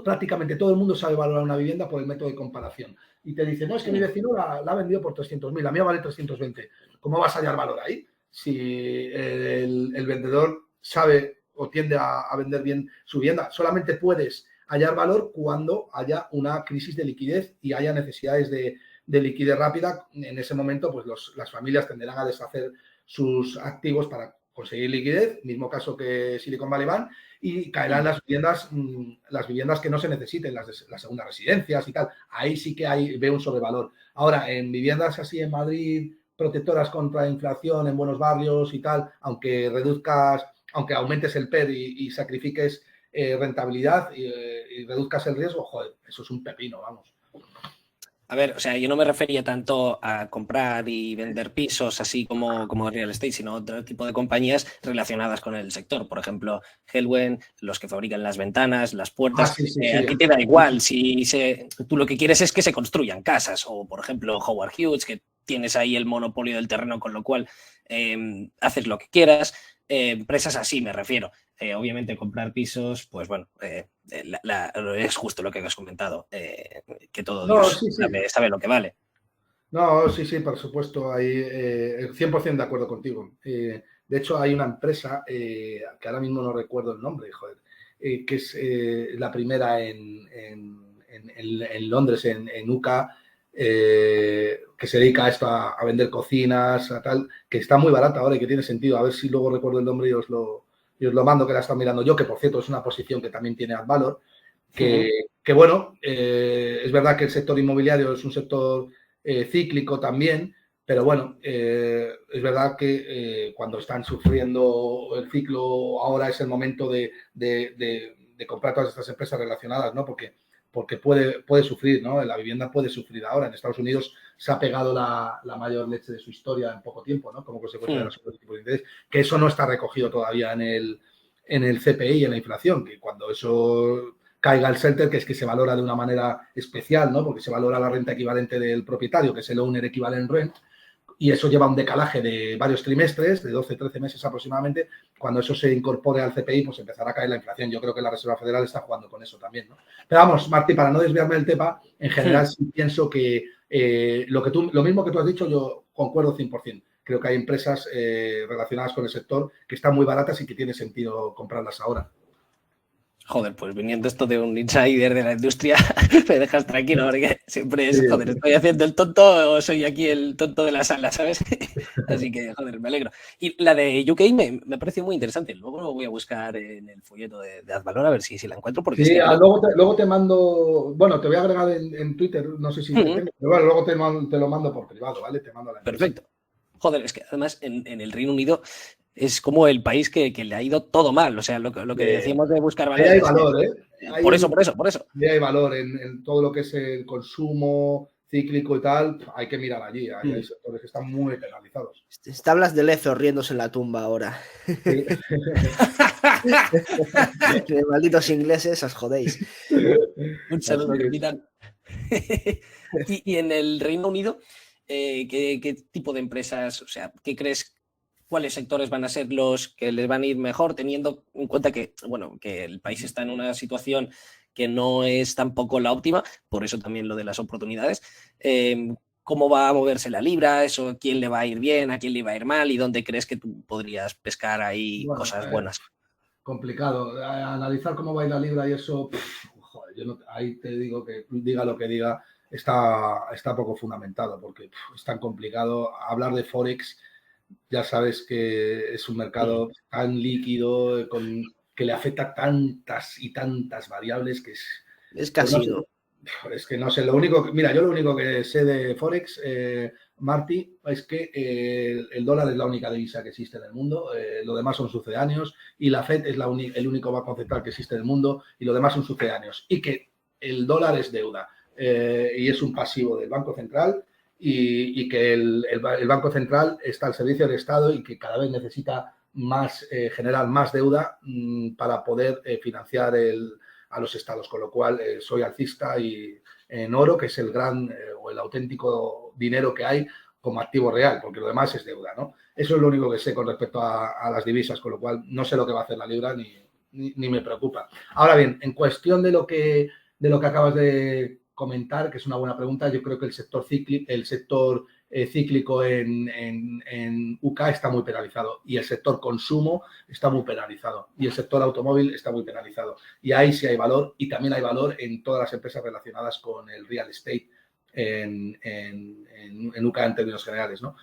prácticamente todo el mundo sabe valorar una vivienda por el método de comparación. Y te dice, no, es que mi vecino la ha vendido por 300.000, la mía vale 320. ¿Cómo vas a hallar valor ahí? Si el vendedor sabe o tiende a vender bien su vivienda, solamente puedes hallar valor cuando haya una crisis de liquidez y haya necesidades de liquidez rápida. En ese momento, pues las familias tenderán a deshacer sus activos para conseguir liquidez, mismo caso que Silicon Valley Bank, y caerán las viviendas que no se necesiten, las segundas residencias y tal. Ahí sí que veo un sobrevalor. Ahora, en viviendas así en Madrid, protectoras contra inflación, en buenos barrios y tal, aunque aumentes el PER y sacrifiques rentabilidad y reduzcas el riesgo, joder, eso es un pepino, vamos. A ver, o sea, yo no me refería tanto a comprar y vender pisos así como real estate, sino otro tipo de compañías relacionadas con el sector. Por ejemplo, Hellwen, los que fabrican las ventanas, las puertas. A ti te da igual si tú lo que quieres es que se construyan casas. O, por ejemplo, Howard Hughes, que tienes ahí el monopolio del terreno, con lo cual haces lo que quieras. Empresas así me refiero. Obviamente comprar pisos, pues bueno, es justo lo que has comentado, que todo Dios sabe lo que vale. No, sí, por supuesto, ahí 100% de acuerdo contigo. De hecho, hay una empresa, que ahora mismo no recuerdo el nombre, joder, que es la primera en Londres, en UCA, que se dedica a esto, a vender cocinas, a tal, que está muy barata ahora y que tiene sentido. A ver si luego recuerdo el nombre y os lo mando, que la está mirando yo, que por cierto es una posición que también tiene AdValor, que bueno, es verdad que el sector inmobiliario es un sector cíclico también, pero bueno, es verdad que cuando están sufriendo el ciclo, ahora es el momento de comprar todas estas empresas relacionadas, ¿no? Porque puede sufrir, ¿no? La vivienda puede sufrir ahora. En Estados Unidos se ha pegado la mayor leche de su historia en poco tiempo, ¿no? Como consecuencia de los tipos de interés, que eso no está recogido todavía en el CPI y en la inflación, que cuando eso caiga el shelter, que es que se valora de una manera especial, ¿no? Porque se valora la renta equivalente del propietario, que es el owner equivalent rent, y eso lleva un decalaje de varios trimestres, de 12, 13 meses aproximadamente. Cuando eso se incorpore al CPI, pues empezará a caer la inflación. Yo creo que la Reserva Federal está jugando con eso también, ¿no? Pero vamos, Martí, para no desviarme del tema, en general sí pienso que lo mismo que tú has dicho, yo concuerdo 100%. Creo que hay empresas relacionadas con el sector que están muy baratas y que tiene sentido comprarlas ahora. Joder, pues viniendo esto de un insider de la industria, me dejas tranquilo, porque siempre es, joder, ¿estoy haciendo el tonto o soy aquí el tonto de la sala, ¿sabes? Así que, joder, me alegro. Y la de UK me pareció muy interesante. Luego lo voy a buscar en el folleto de Advalor a ver si la encuentro, porque Sí, es que creo... luego te mando, bueno, te voy a agregar en Twitter, no sé si te tengo, pero bueno, luego te lo mando por privado, ¿vale? Te mando a la empresa. Perfecto. Joder, es que además en el Reino Unido es como el país que le ha ido todo mal. O sea, lo que decíamos de buscar Ahí valor hay es que, valor, ¿eh? por eso. Ahí hay valor en todo lo que es el consumo cíclico y tal, hay que mirar allí, hay sectores que están muy penalizados. Tablas de Lezo riéndose en la tumba ahora. Sí. De malditos ingleses, os jodéis. Un saludo, capitán. Y en el Reino Unido, ¿qué tipo de empresas, o sea, qué crees, cuáles sectores van a ser los que les van a ir mejor, teniendo en cuenta que, bueno, que el país está en una situación que no es tampoco la óptima, por eso también lo de las oportunidades? ¿Cómo va a moverse la libra? ¿Eso quién le va a ir bien, a quién le va a ir mal? ¿Y dónde crees que tú podrías pescar ahí cosas buenas? Complicado. Analizar cómo va a ir la libra y eso, joder, yo no, ahí te digo que diga lo que diga, está poco fundamentado porque es tan complicado. Hablar de Forex, ya sabes que es un mercado tan líquido, que le afecta tantas y tantas variables que es... Es Pues no casi, sé, ¿no? es que no sé, lo único que, mira, yo lo único que sé de Forex, Marty, es que el dólar es la única divisa que existe en el mundo, lo demás son sucedáneos y la Fed es el único banco central que existe en el mundo y lo demás son sucedáneos y que el dólar es deuda y es un pasivo del Banco Central y que el Banco Central está al servicio del Estado y que cada vez necesita más, generar más deuda para poder financiar a los estados, con lo cual soy alcista y en oro, que es el gran o el auténtico dinero que hay como activo real, porque lo demás es deuda, ¿no? Eso es lo único que sé con respecto a las divisas, con lo cual no sé lo que va a hacer la libra ni me preocupa. Ahora bien, en cuestión de lo que acabas de comentar, que es una buena pregunta, yo creo que el sector cíclico en UK está muy penalizado y el sector consumo está muy penalizado y el sector automóvil está muy penalizado. Y ahí sí hay valor y también hay valor en todas las empresas relacionadas con el real estate en UK en términos generales, ¿no?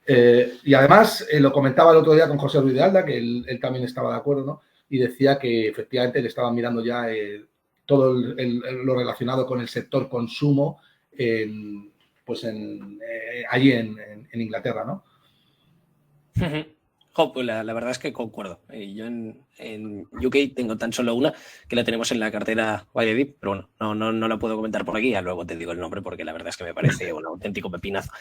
Y además, lo comentaba el otro día con José Ruiz de Alda, que él también estaba de acuerdo, ¿no? Y decía que efectivamente le estaban mirando ya todo lo relacionado con el sector consumo allí en Inglaterra, ¿no? Jo, pues la verdad es que concuerdo. Yo en UK tengo tan solo una que la tenemos en la cartera YD, pero bueno, no la puedo comentar por aquí, ya luego te digo el nombre porque la verdad es que me parece un auténtico pepinazo.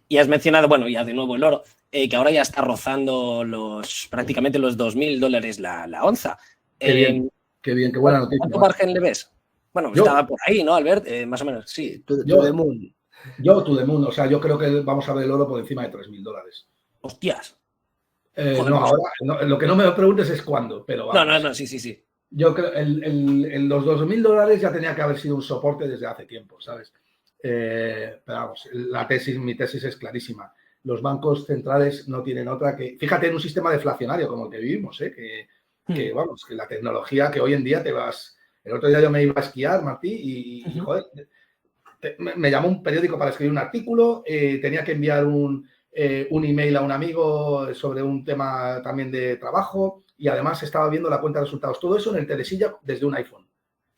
Y has mencionado, bueno, ya de nuevo el oro, que ahora ya está rozando prácticamente los $2.000 la onza. Qué bien, qué buena noticia. ¿Cuánto margen le ves? Bueno, estaba por ahí, ¿no, Albert? Más o menos, sí. To the moon. Yo, to the moon. O sea, yo creo que vamos a ver el oro por encima de $3.000. Hostias. Joder, no, pues... ahora, no, lo que no me preguntes es cuándo, pero vamos. No, sí. Yo creo que los $2.000 ya tenía que haber sido un soporte desde hace tiempo, ¿sabes? Pero vamos, mi tesis es clarísima. Los bancos centrales no tienen otra que... Fíjate en un sistema deflacionario como el que vivimos, que vamos, que la tecnología que hoy en día te vas... El otro día yo me iba a esquiar, Martí, y joder, me llamó un periódico para escribir un artículo, tenía que enviar un email a un amigo sobre un tema también de trabajo y además estaba viendo la cuenta de resultados. Todo eso en el telesilla desde un iPhone.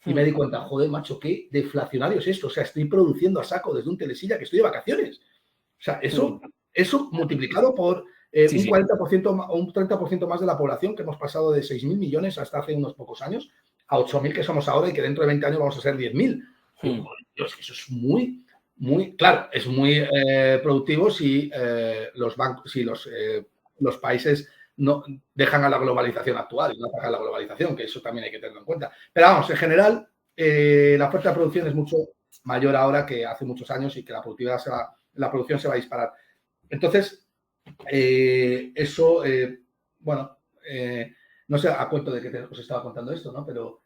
Y me di cuenta, joder, macho, qué deflacionario es esto. O sea, estoy produciendo a saco desde un telesilla que estoy de vacaciones. O sea, eso multiplicado por un 40% o un 30% más de la población, que hemos pasado de 6.000 millones hasta hace unos pocos años a 8.000 que somos ahora y que dentro de 20 años vamos a ser 10.000. Dios, eso es muy, claro, es muy productivo si los bancos, si los países no dejan a la globalización actuar y no atacan a la globalización, que eso también hay que tenerlo en cuenta. Pero vamos, en general, la oferta de producción es mucho mayor ahora que hace muchos años y que la producción se va a disparar. Entonces, eso, no sé a cuento de que os estaba contando esto, ¿no? Pero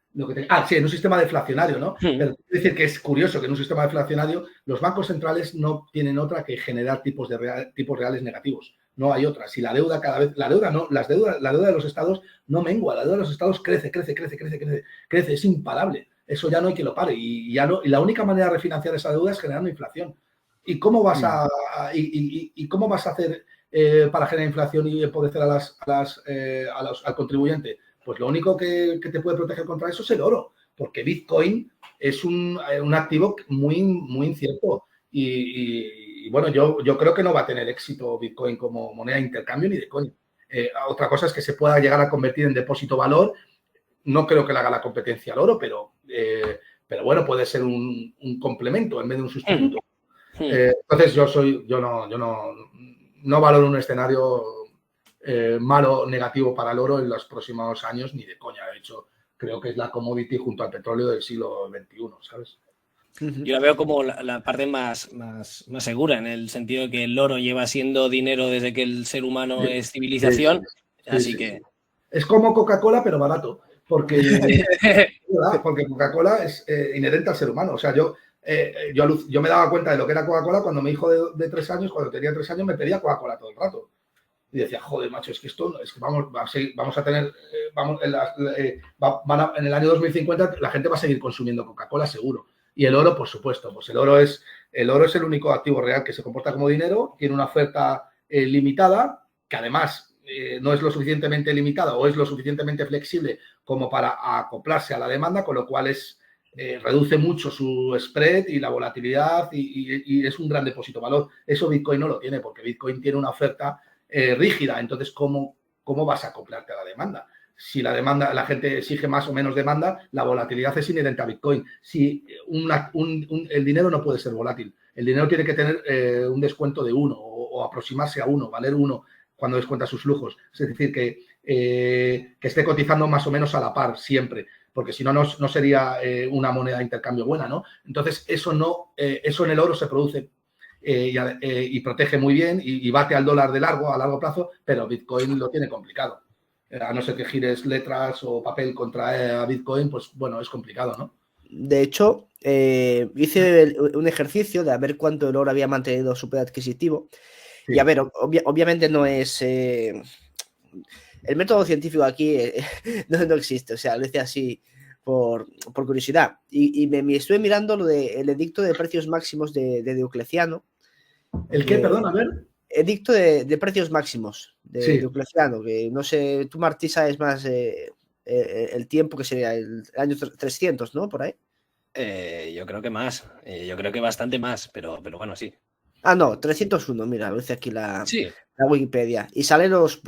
sí, en un sistema deflacionario, ¿no? Pero es decir que es curioso que en un sistema deflacionario los bancos centrales no tienen otra que generar tipos reales negativos. no hay otra. Si la deuda cada vez, la deuda de los estados no mengua, la deuda de los estados crece, es imparable. Eso ya no hay quien lo pare y la única manera de refinanciar esa deuda es generando inflación. ¿Y cómo vas cómo vas a hacer para generar inflación y empobrecer al contribuyente? Pues lo único que te puede proteger contra eso es el oro, porque Bitcoin es un activo muy, muy incierto y bueno, yo creo que no va a tener éxito Bitcoin como moneda de intercambio ni de coña. Otra cosa es que se pueda llegar a convertir en depósito valor. No creo que le haga la competencia al oro, pero bueno, puede ser un complemento en vez de un sustituto. Entonces yo no valoro un escenario malo o negativo para el oro en los próximos años ni de coña. De hecho, creo que es la commodity junto al petróleo del siglo XXI, ¿sabes? Yo la veo como la parte más segura, en el sentido de que el oro lleva siendo dinero desde que el ser humano es civilización, así que... Es como Coca-Cola, pero barato, porque Coca-Cola es inherente al ser humano. O sea, yo me daba cuenta de lo que era Coca-Cola cuando mi hijo de 3 años, cuando tenía 3 años, me pedía Coca-Cola todo el rato. Y decía, joder, macho, es que vamos a tener, en el año 2050 la gente va a seguir consumiendo Coca-Cola seguro. Y el oro, por supuesto, pues el oro es el único activo real que se comporta como dinero, tiene una oferta limitada, que además no es lo suficientemente limitada o es lo suficientemente flexible como para acoplarse a la demanda, con lo cual reduce mucho su spread y la volatilidad y es un gran depósito de valor. Eso Bitcoin no lo tiene, porque Bitcoin tiene una oferta rígida. Entonces, ¿cómo vas a acoplarte a la demanda? Si la gente exige más o menos demanda, la volatilidad es inherente a Bitcoin. Si el dinero no puede ser volátil, el dinero tiene que tener un descuento de 1 o aproximarse a 1, valer 1 cuando descuenta sus flujos. Es decir, que esté cotizando más o menos a la par siempre, porque si no, no sería una moneda de intercambio buena, ¿no? Entonces, eso en el oro se produce y protege muy bien y bate al dólar a largo plazo, pero Bitcoin lo tiene complicado. A no ser que gires letras o papel contra Bitcoin, pues bueno, es complicado, ¿no? De hecho, hice un ejercicio de a ver cuánto el oro había mantenido su poder adquisitivo. Sí. Y a ver, obviamente no es... el método científico aquí no existe, o sea, lo hice así por curiosidad. Y me estuve mirando el edicto de precios máximos de Diocleciano. ¿El qué? Perdón, a ver. Edicto de precios máximos de Diocleciano, que no sé, tú, Martí, sabes más el tiempo que sería el año 300, ¿no? Por ahí. Yo creo que más, yo creo que bastante más, pero bueno, sí. Ah, no, 301, mira, lo dice aquí la Wikipedia. Y salen los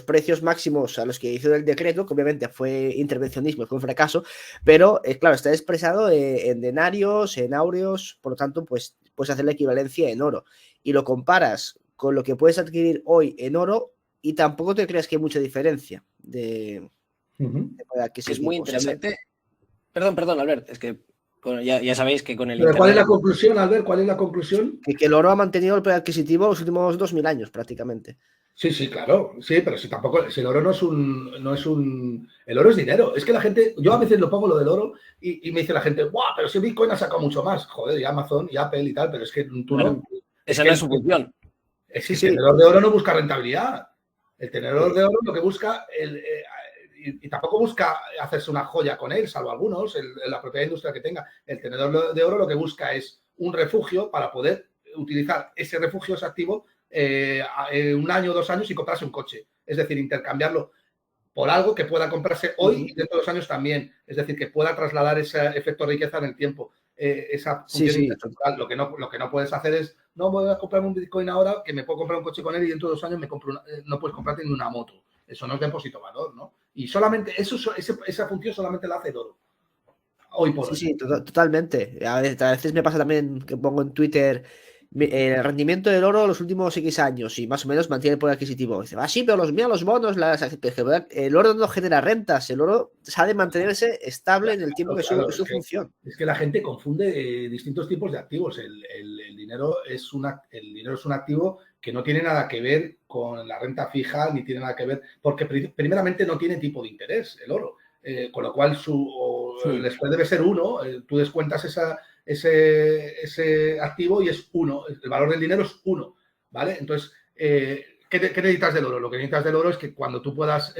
precios máximos a los que hizo el decreto, que obviamente fue intervencionismo, fue un fracaso, pero claro, está expresado en denarios, en áureos, por lo tanto, pues puedes hacer la equivalencia en oro. Y lo comparas con lo que puedes adquirir hoy en oro y tampoco te creas que hay mucha diferencia de es muy interesante. O sea, Perdón, Albert, es que ya sabéis que con el Internet... ¿Cuál es la conclusión, Albert? ¿Cuál es la conclusión? Que el oro ha mantenido el poder adquisitivo los últimos 2000 años, prácticamente. Sí, claro. Sí, pero si el oro no es un... El oro es dinero. Es que la gente... Yo a veces lo pongo lo del oro y me dice la gente, ¡buah! Pero si Bitcoin ha sacado mucho más. Joder, y Amazon y Apple y tal, pero es que tú no... Esa no es su función. El tenedor de oro no busca rentabilidad. El tenedor de oro lo que busca... Y tampoco busca hacerse una joya con él, salvo algunos, la propiedad industrial que tenga. El tenedor de oro lo que busca es un refugio para poder utilizar ese refugio, ese activo, 1 año, 2 años y comprarse un coche. Es decir, intercambiarlo por algo que pueda comprarse hoy y dentro de 2 años también. Es decir, que pueda trasladar ese efecto de riqueza en el tiempo. Esa función intelectual. Lo que no puedes hacer es, no voy a comprarme un Bitcoin ahora, que me puedo comprar un coche con él y dentro de 2 años no puedes comprarte ni una moto. Eso no es depósito valor, ¿no? Y solamente esa función solamente la hace el oro. Hoy por hoy. Sí, totalmente. A veces me pasa también que pongo en Twitter el rendimiento del oro los últimos X años y más o menos mantiene el poder adquisitivo. Dice, sí, pero los bonos, el oro no genera rentas, el oro sabe de mantenerse estable en el tiempo que es su función. Es que la gente confunde distintos tipos de activos. El dinero es un activo que no tiene nada que ver con la renta fija, ni tiene nada que ver, porque primeramente no tiene tipo de interés el oro, con lo cual el spread debe ser 1, tú descuentas ese activo y es 1, el valor del dinero es 1, ¿vale? Entonces, ¿qué necesitas del oro? Lo que necesitas del oro es que cuando tú puedas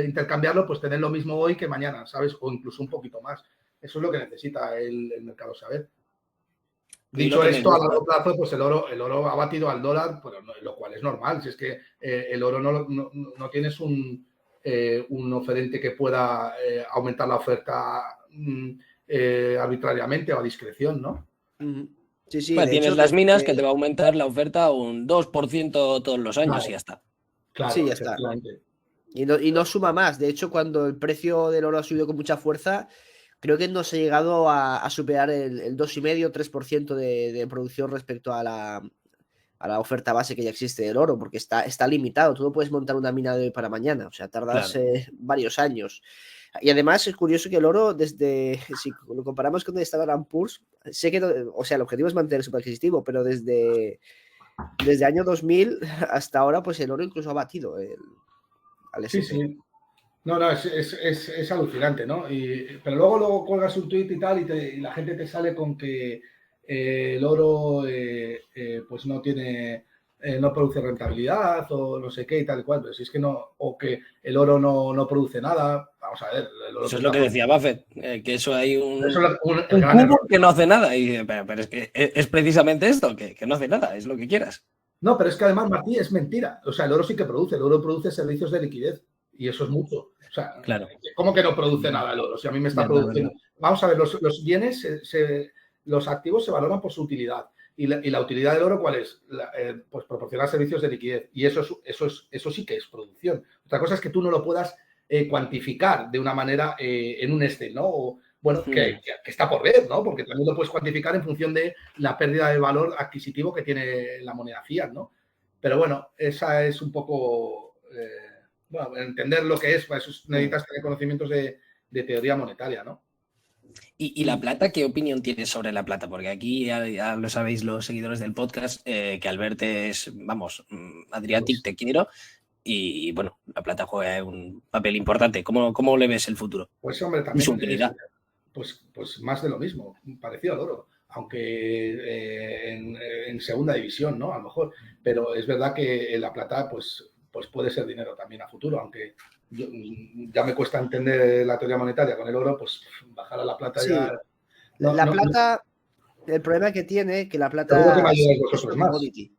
intercambiarlo, pues tener lo mismo hoy que mañana, ¿sabes? O incluso un poquito más. Eso es lo que necesita el mercado saber. Y lo Dicho que me esto, a gusta. largo plazo, pues el oro ha batido al dólar, pero lo cual es normal. Si es que el oro no tienes un oferente que pueda aumentar la oferta arbitrariamente o a discreción, ¿no? Sí, sí, Bueno, de tienes hecho, las minas que te va a aumentar la oferta un 2% todos los años y Claro, ya está. sí, claro, ya está. efectivamente. Y no suma más. De hecho, cuando el precio del oro ha subido con mucha fuerza, creo que no se ha llegado a superar el 2,5-3% de producción respecto a la oferta base que ya existe del oro, porque está limitado. Tú no puedes montar una mina de hoy para mañana, o sea, tardas Claro. varios años. Y además es curioso que el oro, si lo comparamos con donde estaba el Ampurs, sé que, o sea, el objetivo es mantener superadquisitivo, pero desde año 2000 hasta ahora, pues el oro incluso ha batido al Sí, SP. sí. No, es alucinante, ¿no? Pero luego cuelgas un tuit y tal y la gente te sale con que el oro pues no produce rentabilidad o no sé qué y tal y cual, pero si es que no, o que el oro no produce nada, vamos a ver, el oro Eso te es lo está que decía produciendo. Buffett, que eso hay Eso es el un gran error. cubo que no hace nada. Y dice, pero es que es precisamente esto, que no hace nada, es lo que quieras. No, pero es que además, Martí, es mentira. O sea, el oro sí que produce, el oro produce servicios de liquidez y eso es mucho. O sea, Claro. ¿cómo que no produce nada el oro? Si a mí me está Verdad, produciendo. verdad. Vamos a ver, los bienes, los activos se valoran por su utilidad. ¿Y la utilidad del oro cuál es? Pues proporcionar servicios de liquidez. Y eso sí que es producción. Otra cosa es que tú no lo puedas cuantificar de una manera en un Excel, ¿no? O, bueno, que está por ver, ¿no? Porque también lo puedes cuantificar en función de la pérdida de valor adquisitivo que tiene la moneda fiat, ¿no? Pero bueno, esa es un poco, bueno, entender lo que es, para eso necesitas tener conocimientos de teoría monetaria, ¿no? ¿Y la plata, qué opinión tienes sobre la plata? Porque aquí ya lo sabéis los seguidores del podcast, que Albert es, vamos, Adriatic Pues, te quiero. Y bueno, la plata juega un papel importante. ¿Cómo le ves el futuro? pues hombre, Y su también es utilidad. pues más de lo mismo, parecido al oro, aunque en segunda división, ¿no? A lo mejor. Pero es verdad que la plata, pues puede ser dinero también a futuro, aunque ya me cuesta entender la teoría monetaria con el oro, pues bajar a la plata ya. Sí, No, la no, plata, el problema que tiene, que la seguro que me plata sí ayudáis es vosotros una más. commodity.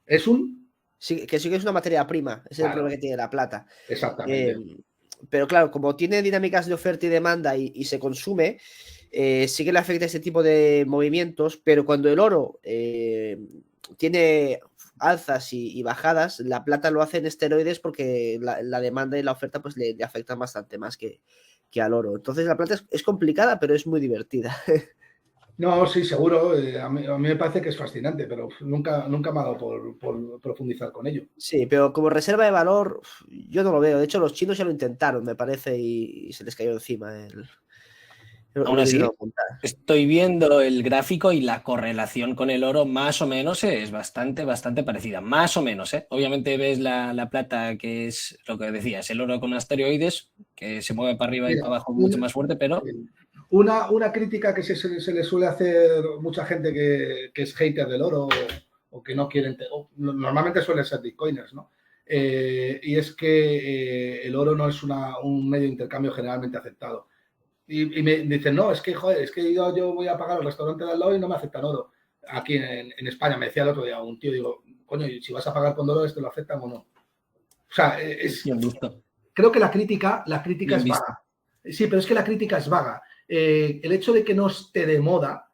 ¿Es un? Sí, que sí que es una materia prima, ese es el problema Claro, que tiene la plata. Eh, exactamente. pero claro, como tiene dinámicas de oferta y demanda y se consume, sí que le afecta este tipo de movimientos, pero cuando el oro tiene alzas y bajadas, la plata lo hace en esteroides porque la demanda y la oferta pues le afectan bastante más que al oro. Entonces la plata es complicada, pero es muy divertida. No, sí, seguro. A mí me parece que es fascinante, pero nunca me ha dado por profundizar con ello. Sí, pero como reserva de valor, yo no lo veo. De hecho, los chinos ya lo intentaron, me parece, y se les cayó encima. Aún Lo quisieron así, montar. estoy viendo el gráfico y la correlación con el oro más o menos es bastante parecida. Más o menos, ¿eh? Obviamente ves la plata, que es lo que decías, el oro con asteroides, que se mueve para arriba y Mira, para abajo mucho más fuerte, pero una crítica que se le suele hacer mucha gente que es hater del oro o que no quieren, normalmente suelen ser bitcoiners, ¿no? Y es que el oro no es un medio de intercambio generalmente aceptado. Y me dicen, no, es que, joder, es que yo voy a pagar al restaurante de al lado y no me aceptan oro. Aquí en España me decía el otro día un tío, digo, coño, ¿y si vas a pagar con dólares te lo aceptan o no? O sea, bien visto, creo que la crítica bien es visto. vaga. Sí, pero es que la crítica es vaga. El hecho de que no esté de moda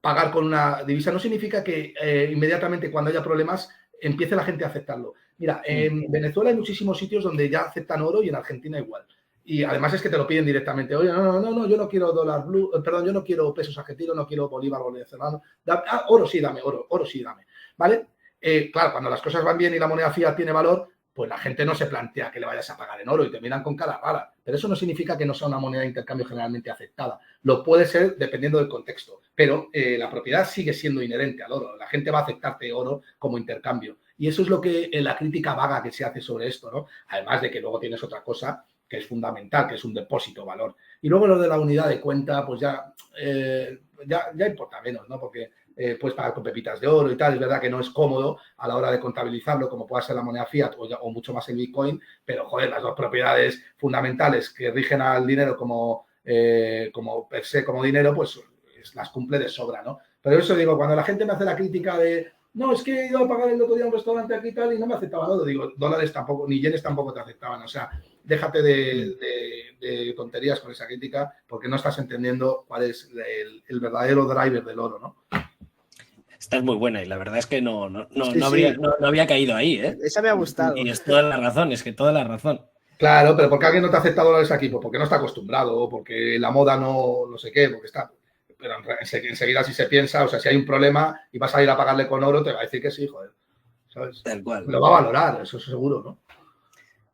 pagar con una divisa no significa que inmediatamente cuando haya problemas empiece la gente a aceptarlo. Mira, en Venezuela hay muchísimos sitios donde ya aceptan oro y en Argentina igual. Y además es que te lo piden directamente. Oye, no, yo no quiero dólar blue, perdón, yo no quiero pesos argentinos, no quiero bolívar venezolano. Oro sí, dame, oro sí, dame. ¿Vale? Claro, cuando las cosas van bien y la moneda fiat tiene valor, pues la gente no se plantea que le vayas a pagar en oro y te miran con cara rara. Pero eso no significa que no sea una moneda de intercambio generalmente aceptada. Lo puede ser dependiendo del contexto, pero la propiedad sigue siendo inherente al oro. La gente va a aceptarte oro como intercambio. Y eso es lo que la crítica vaga que se hace sobre esto, ¿no? Además de que luego tienes otra cosa que es fundamental, que es un depósito valor. Y luego lo de la unidad de cuenta, pues ya importa menos, ¿no? Porque puedes pagar con pepitas de oro y tal. Es verdad que no es cómodo a la hora de contabilizarlo como pueda ser la moneda fiat o mucho más el Bitcoin, pero joder, las dos propiedades fundamentales que rigen al dinero como per se, como dinero, pues las cumple de sobra, ¿no? Pero eso digo, cuando la gente me hace la crítica de no, es que he ido a pagar el otro día a un restaurante aquí y tal y no me aceptaban nada, digo, dólares tampoco, ni yenes tampoco te aceptaban, o sea, déjate de tonterías con esa crítica porque no estás entendiendo cuál es el verdadero driver del oro, ¿no? Esta es muy buena y la verdad es que no Sí. había caído ahí, ¿eh? Esa me ha gustado. Y es toda la razón, es que toda la razón. Claro, pero ¿por qué alguien no te acepta dólares aquí? Pues porque no está acostumbrado, o porque la moda no sé qué, porque está... Pero enseguida si se piensa, o sea, si hay un problema y vas a ir a pagarle con oro, te va a decir que sí, joder, ¿sabes? Tal cual. Lo va a valorar, eso es seguro, ¿no?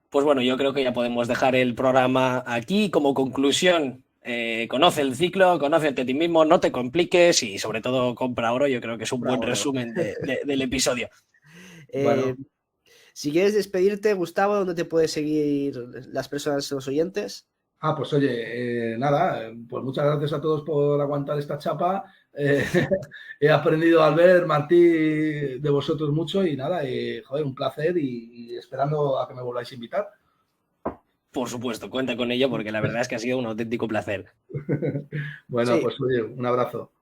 Pues bueno, yo creo que ya podemos dejar el programa aquí. Como conclusión, conoce el ciclo, conócete a ti mismo, no te compliques y sobre todo compra oro. Yo creo que es un buen resumen del episodio. Bueno. Si quieres despedirte, Gustavo, ¿dónde te puedes seguir las personas, los oyentes? Pues oye, nada, pues muchas gracias a todos por aguantar esta chapa. He aprendido, Albert, Martí, de vosotros mucho y nada, joder, un placer y esperando a que me volváis a invitar. Por supuesto, cuenta con ello porque la verdad es que ha sido un auténtico placer. Bueno, Sí. pues oye, un abrazo.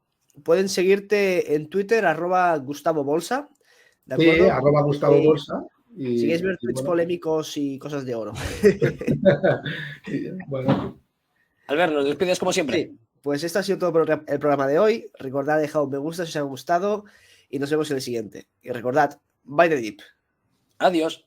Pueden seguirte en Twitter, @Gustavo Bolsa. ¿De acuerdo? Sí, @Gustavo Bolsa. Si quieres ver tweets polémicos y cosas de oro. Bueno. Albert, nos despides como siempre. Sí, pues esto ha sido todo el programa de hoy. Recordad dejar un me gusta si os ha gustado y nos vemos en el siguiente. Y recordad, buy the dip. Adiós.